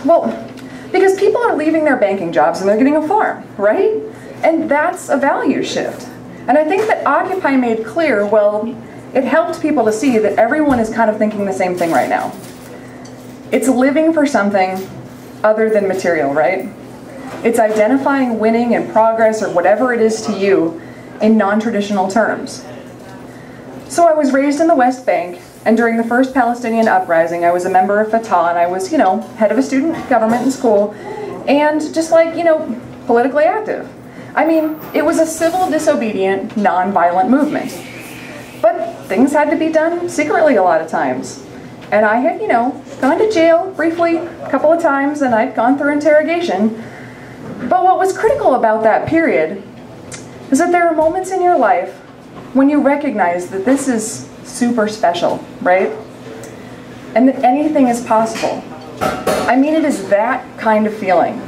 well, because people are leaving their banking jobs and they're getting a farm, right? And that's a value shift. And I think that Occupy made clear, well, it helped people to see that everyone is kind of thinking the same thing right now. It's living for something other than material, right? It's identifying winning and progress, or whatever it is to you, in non-traditional terms. So I was raised in the West Bank, and during the first Palestinian uprising, I was a member of Fatah, and I was, you know, head of a student government in school, and just like, you know, politically active. I mean, it was a civil, disobedient, non-violent movement. But things had to be done secretly a lot of times. And I had, you know, gone to jail briefly a couple of times, and I'd gone through interrogation. But what was critical about that period is that there are moments in your life when you recognize that this is super special, right? And that anything is possible. I mean, it is that kind of feeling.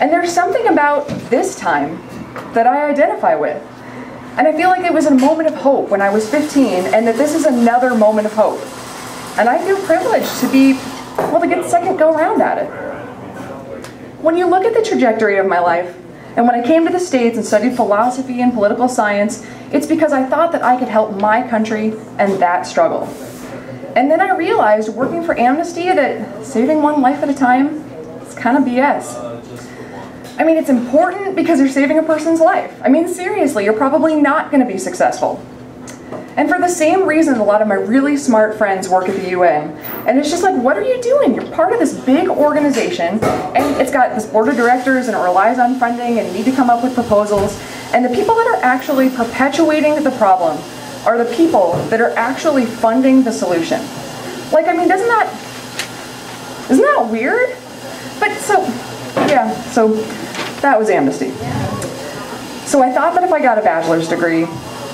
And there's something about this time that I identify with. And I feel like it was a moment of hope when I was 15, and that this is another moment of hope. And I feel privileged to be, well, to get the second go around at it. When you look at the trajectory of my life, and when I came to the States and studied philosophy and political science, it's because I thought that I could help my country and that struggle. And then I realized, working for Amnesty, that saving one life at a time is kind of BS. I mean, it's important because you're saving a person's life. I mean, seriously, you're probably not going to be successful. And for the same reason, a lot of my really smart friends work at the UN. And it's just like, what are you doing? You're part of this big organization, and it's got this board of directors, and it relies on funding, and you need to come up with proposals. And the people that are actually perpetuating the problem are the people that are actually funding the solution. Like, I mean, isn't that weird? But so, yeah, so that was Amnesty. So I thought that if I got a bachelor's degree,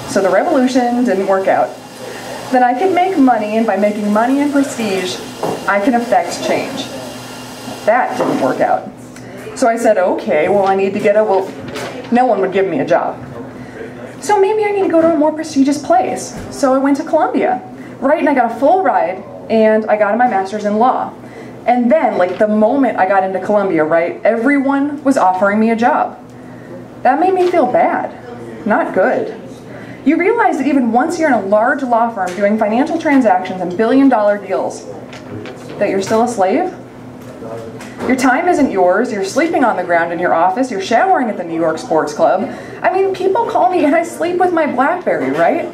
so the revolution didn't work out, then I could make money, and by making money and prestige, I can affect change. That didn't work out. So I said, okay, well, I need to get well, no one would give me a job. So maybe I need to go to a more prestigious place. So I went to Columbia, right, and I got a full ride and I got my master's in law. And then, like the moment I got into Columbia, right, everyone was offering me a job. That made me feel bad, not good. You realize that even once you're in a large law firm doing financial transactions and billion-dollar deals, that you're still a slave? Your time isn't yours, you're sleeping on the ground in your office, you're showering at the New York Sports Club. I mean, people call me and I sleep with my BlackBerry, right?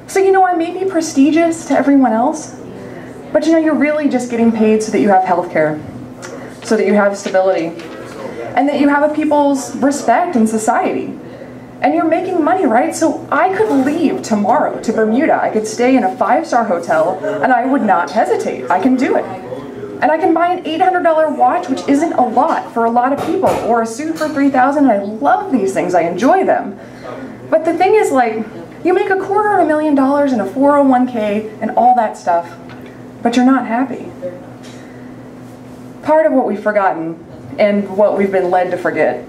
So you know, I may be prestigious to everyone else, but you know, you're really just getting paid so that you have health care, so that you have stability, and that you have a people's respect in society. And you're making money, right? So I could leave tomorrow to Bermuda. I could stay in a 5-star hotel and I would not hesitate. I can do it. And I can buy an $800 watch, which isn't a lot for a lot of people, or a suit for $3,000, and I love these things, I enjoy them. But the thing is, like, you make $250,000 in a 401k and all that stuff, but you're not happy. Part of what we've forgotten, and what we've been led to forget,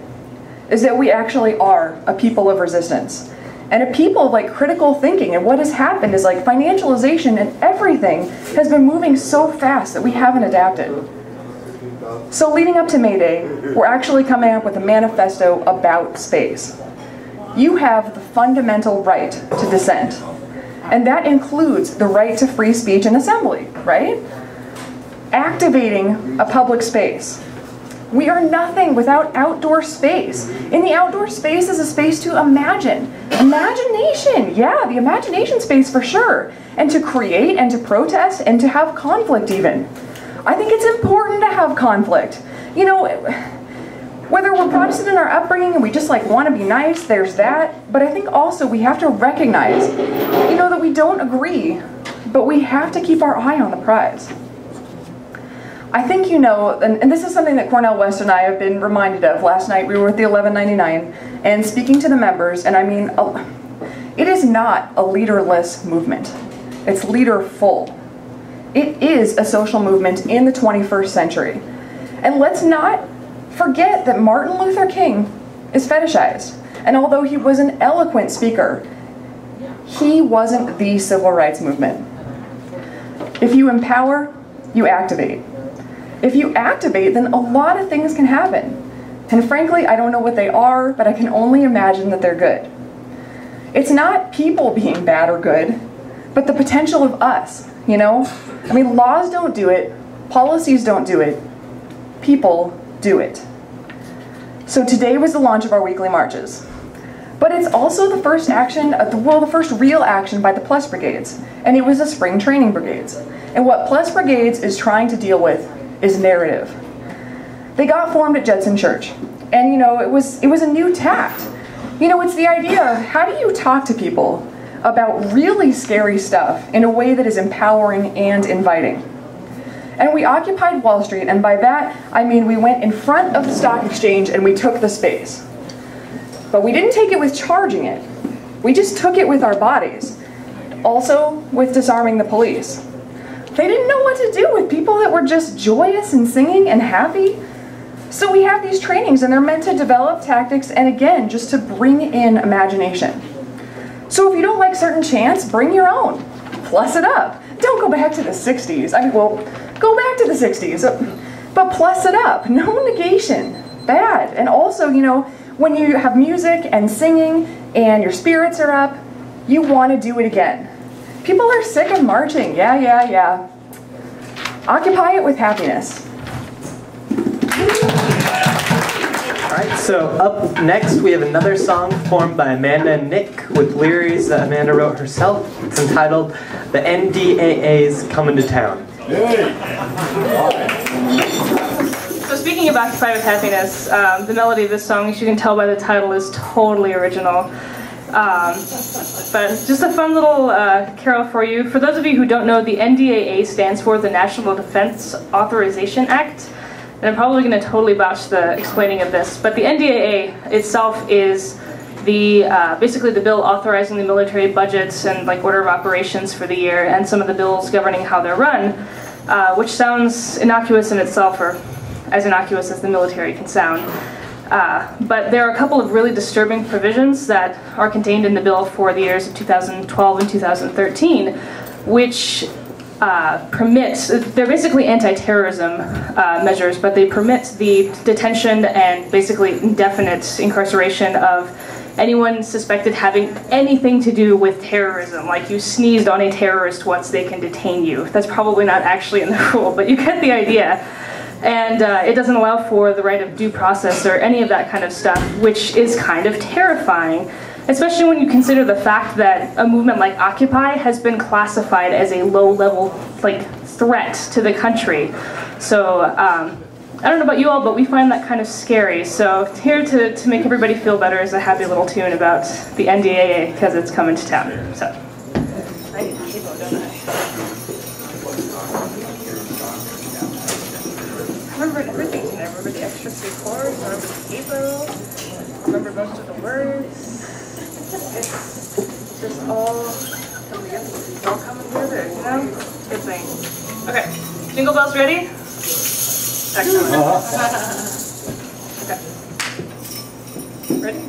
is that we actually are a people of resistance. And a people of like critical thinking, and what has happened is like financialization and everything has been moving so fast that we haven't adapted. So leading up to May Day, we're actually coming up with a manifesto about space. You have the fundamental right to dissent. And that includes the right to free speech and assembly, right? Activating a public space. We are nothing without outdoor space. In the outdoor space is a space to imagine. Imagination, yeah, the imagination space for sure. And to create and to protest and to have conflict even. I think it's important to have conflict. You know, whether we're Protestant in our upbringing and we just like want to be nice, there's that. But I think also we have to recognize, you know, that we don't agree, but we have to keep our eye on the prize. I think you know, and this is something that Cornell West and I have been reminded of. Last night we were at the 1199 and speaking to the members, and I mean, it is not a leaderless movement. It's leaderful. It is a social movement in the 21st century. And let's not forget that Martin Luther King is fetishized. And although he was an eloquent speaker, he wasn't the civil rights movement. If you empower, you activate. If you activate, then a lot of things can happen. And frankly, I don't know what they are, but I can only imagine that they're good. It's not people being bad or good, but the potential of us, you know? I mean, laws don't do it, policies don't do it, people do it. So today was the launch of our weekly marches. But it's also the first action, the first real action by the Plus Brigades. And it was the Spring Training Brigades. And what Plus Brigades is trying to deal with is narrative. They got formed at Judson Church. And you know, it was a new tact. You know, it's the idea of how do you talk to people about really scary stuff in a way that is empowering and inviting. And we occupied Wall Street, and by that, I mean we went in front of the stock exchange and we took the space. But we didn't take it with charging it. We just took it with our bodies. Also with disarming the police. They didn't know what to do with people that were just joyous and singing and happy. So we have these trainings and they're meant to develop tactics and again, just to bring in imagination. So if you don't like certain chants, bring your own. Plus it up. Don't go back to the 60s. I mean, well, go back to the 60s, but plus it up. No negation. Bad. And also, you know, when you have music and singing and your spirits are up, you want to do it again. People are sick of marching. Yeah. Occupy it with happiness. Alright, so up next we have another song performed by Amanda and Nick with lyrics that Amanda wrote herself. It's entitled The NDAA's Coming to Town. So speaking of Occupy with Happiness, the melody of this song, as you can tell by the title, is totally original. But just a fun little carol for you. For those of you who don't know, the NDAA stands for the National Defense Authorization Act. And I'm probably going to totally botch the explaining of this, but the NDAA itself is the basically the bill authorizing the military budgets and like order of operations for the year, and some of the bills governing how they're run, which sounds innocuous in itself, or as innocuous as the military can sound. But there are a couple of really disturbing provisions that are contained in the bill for the years of 2012 and 2013, which they're basically anti-terrorism measures, but they permit the detention and basically indefinite incarceration of anyone suspected having anything to do with terrorism. Like you sneezed on a terrorist once, they can detain you. That's probably not actually in the rule, but you get the idea. And it doesn't allow for the right of due process or any of that kind of stuff, which is kind of terrifying, especially when you consider the fact that a movement like Occupy has been classified as a low-level threat to the country. So I don't know about you all, but we find that kind of scary. So here to make everybody feel better is a happy little tune about the NDAA, because it's coming to town. So I need capo, don't I? I remember everything. I remember the extra 3 chords. I remember the capo. I remember most of the words. It's just all coming together, you know? Good thing. Okay, Jingle Bells ready? Excellent. Okay. Ready?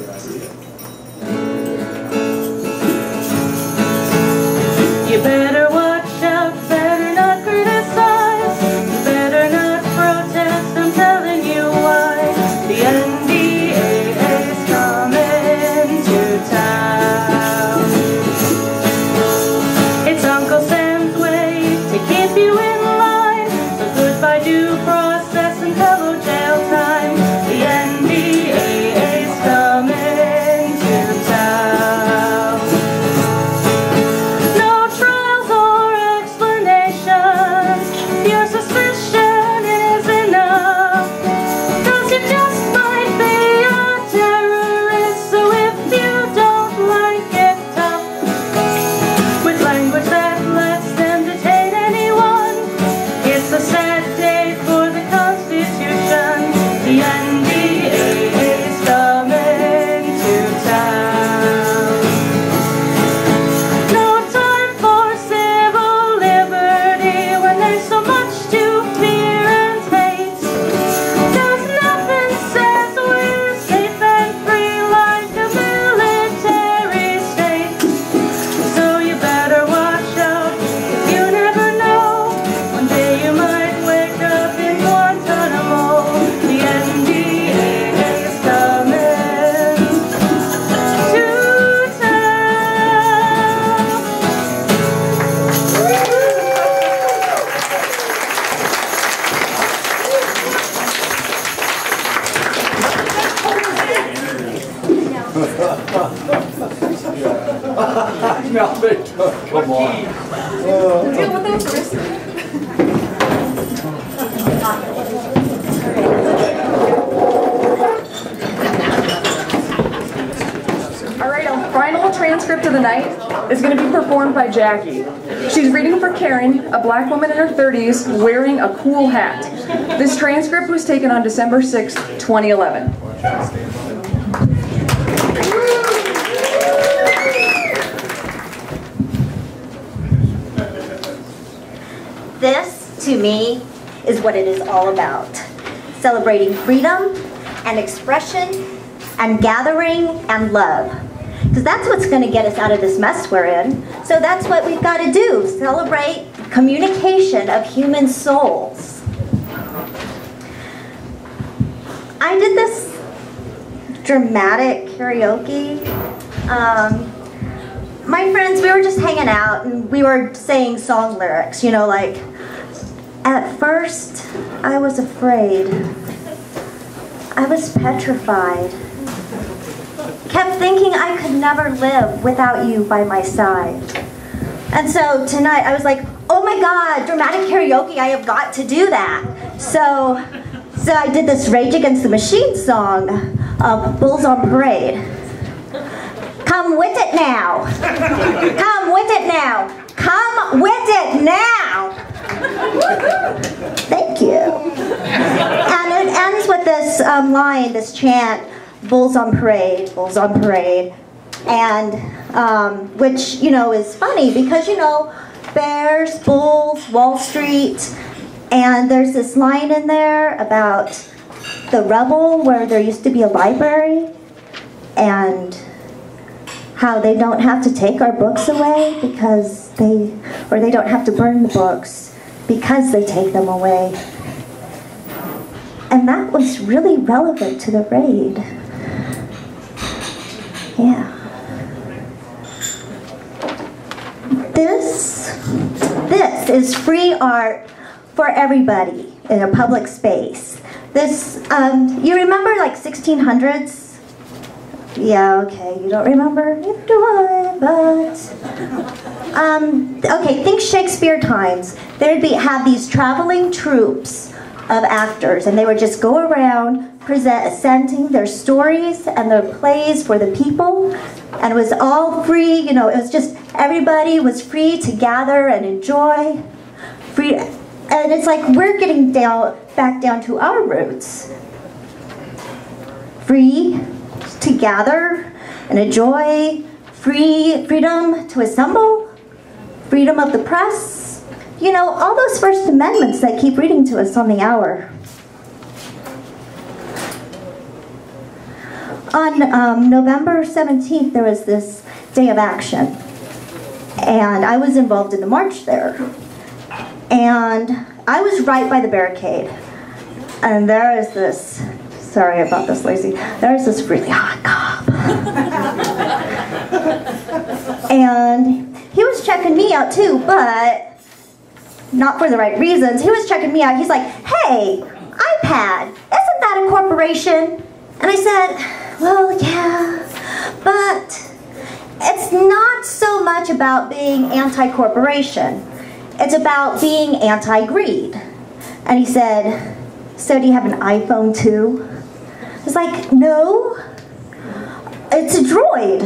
You better watch out, better not criticize, you better not protest, I'm telling you why. The NDAA is coming to town. It's Uncle Sam's way to keep you in line, so goodbye due process and hello jail time. The NDAA is coming to town. No trials or explanations, your suspicion is enough, 'cause you just might be a terrorist, so if you don't like it, tough. With language that lets them detain anyone, it's a sad day for the Constitution. The NDAA is coming to town. No time for civil liberty when there's so much to fear and hate. 'Cause nothing says we're safe and free like a military state. So you better watch out, 'cause you never know. One day you might wake up in Guantanamo. The NDAA is coming to town. Come on. Deal with those first. All right, our final transcript of the night is going to be performed by Jackie. She's reading for Karen, a black woman in her 30s wearing a cool hat. This transcript was taken on December 6th, 2011. This, to me, is what it is all about. Celebrating freedom and expression and gathering and love. Because that's what's going to get us out of this mess we're in. So that's what we've got to do, celebrate communication of human souls. I did this dramatic karaoke. My friends, we were just hanging out and we were saying song lyrics, you know, like, at first I was afraid. I was petrified. Kept thinking I could never live without you by my side. And so tonight I was like, oh my God, dramatic karaoke, I have got to do that. So I did this Rage Against the Machine song of Bulls on Parade. Come with it now. Come with it now. Come with it now. Thank you. And it ends with this line, this chant, Bulls on Parade, Bulls on Parade. And, which, you know, is funny because, you know, bears, bulls, Wall Street. And there's this line in there about the Rebel where there used to be a library. And how they don't have to take our books away because they don't have to burn the books because they take them away. And that was really relevant to the raid. Yeah. This is free art for everybody in a public space. This, you remember like 1600s? Yeah, okay, you don't remember? Neither do I, but... okay, think Shakespeare times. There'd have these traveling troops of actors, and they would just go around presenting their stories and their plays for the people, and it was all free, you know, it was just, everybody was free to gather and enjoy. Free, and it's like we're getting back down to our roots. Free to gather and enjoy, freedom to assemble, freedom of the press, you know, all those First Amendments that keep reading to us on the hour. On November 17th, there was this day of action, and I was involved in the march there. And I was right by the barricade, and there is this, sorry about this, Lacey, there's this really hot cop. And he was checking me out too, but not for the right reasons. He was checking me out. He's like, hey, iPad, isn't that a corporation? And I said, well, yeah, but it's not so much about being anti-corporation. It's about being anti-greed. And he said, so do you have an iPhone too? I was like, no, it's a droid.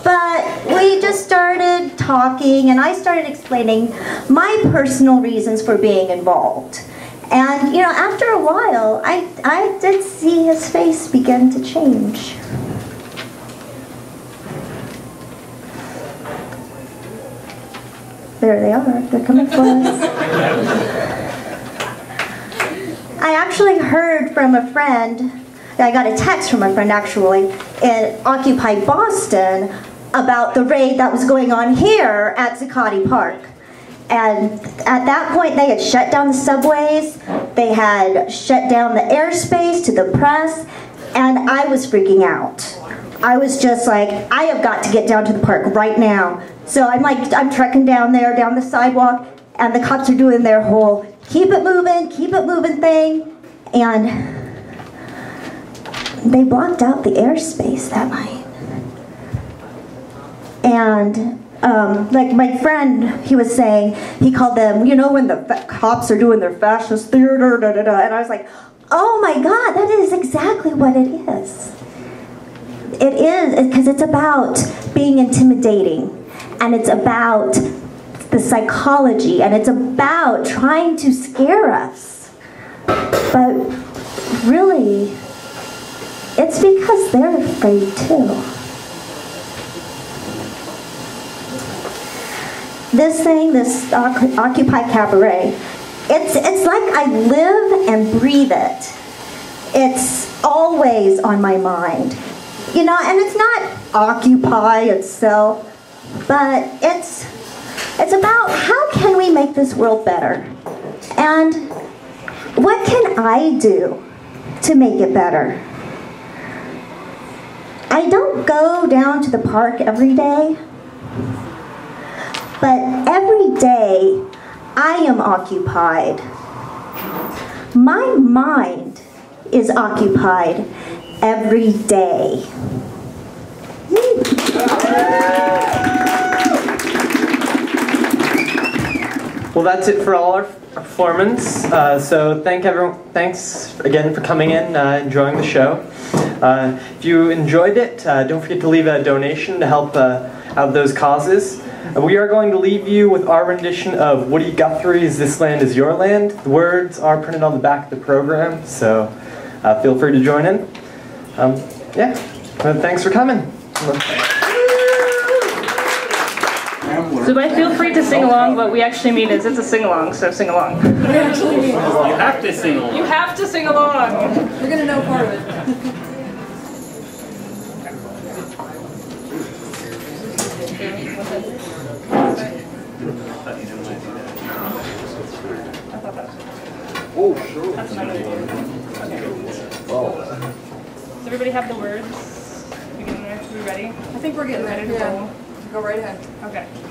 But we just started talking, and I started explaining my personal reasons for being involved. And, you know, after a while, I did see his face begin to change. There they are. They're coming for us. I actually heard from a friend, I got a text from a friend actually, in Occupy Boston about the raid that was going on here at Zuccotti Park. And at that point, they had shut down the subways, they had shut down the airspace to the press, and I was freaking out. I was just like, I have got to get down to the park right now. So I'm trekking down there, down the sidewalk, and the cops are doing their whole keep it moving thing, and they blocked out the airspace that night. And like my friend, he was saying, he called them, you know, when the cops are doing their fascist theater, and I was like, oh my God, that is exactly what it is. It is, because it's about being intimidating, and it's about the psychology, and it's about trying to scare us. But really, it's because they're afraid too. This thing, this Occupy Cabaret, it's like I live and breathe it. It's always on my mind. You know, and it's not Occupy itself, but it's about how can we make this world better? And what can I do to make it better? I don't go down to the park every day, but every day I am occupied. My mind is occupied every day. Well, that's it for all our performance. So thanks again for coming in, enjoying the show. If you enjoyed it, don't forget to leave a donation to help out those causes. We are going to leave you with our rendition of Woody Guthrie's This Land Is Your Land. The words are printed on the back of the program, so feel free to join in. Yeah, thanks for coming. So by feel free to sing along, what we actually mean is it's a sing-along, so sing along. You have to sing along. You have to sing along. You're going to know part of it. thought that was Oh, sure. That's another word. Okay. Does everybody have the words? We ready? I think we're getting ready to roll. Go right ahead. Okay.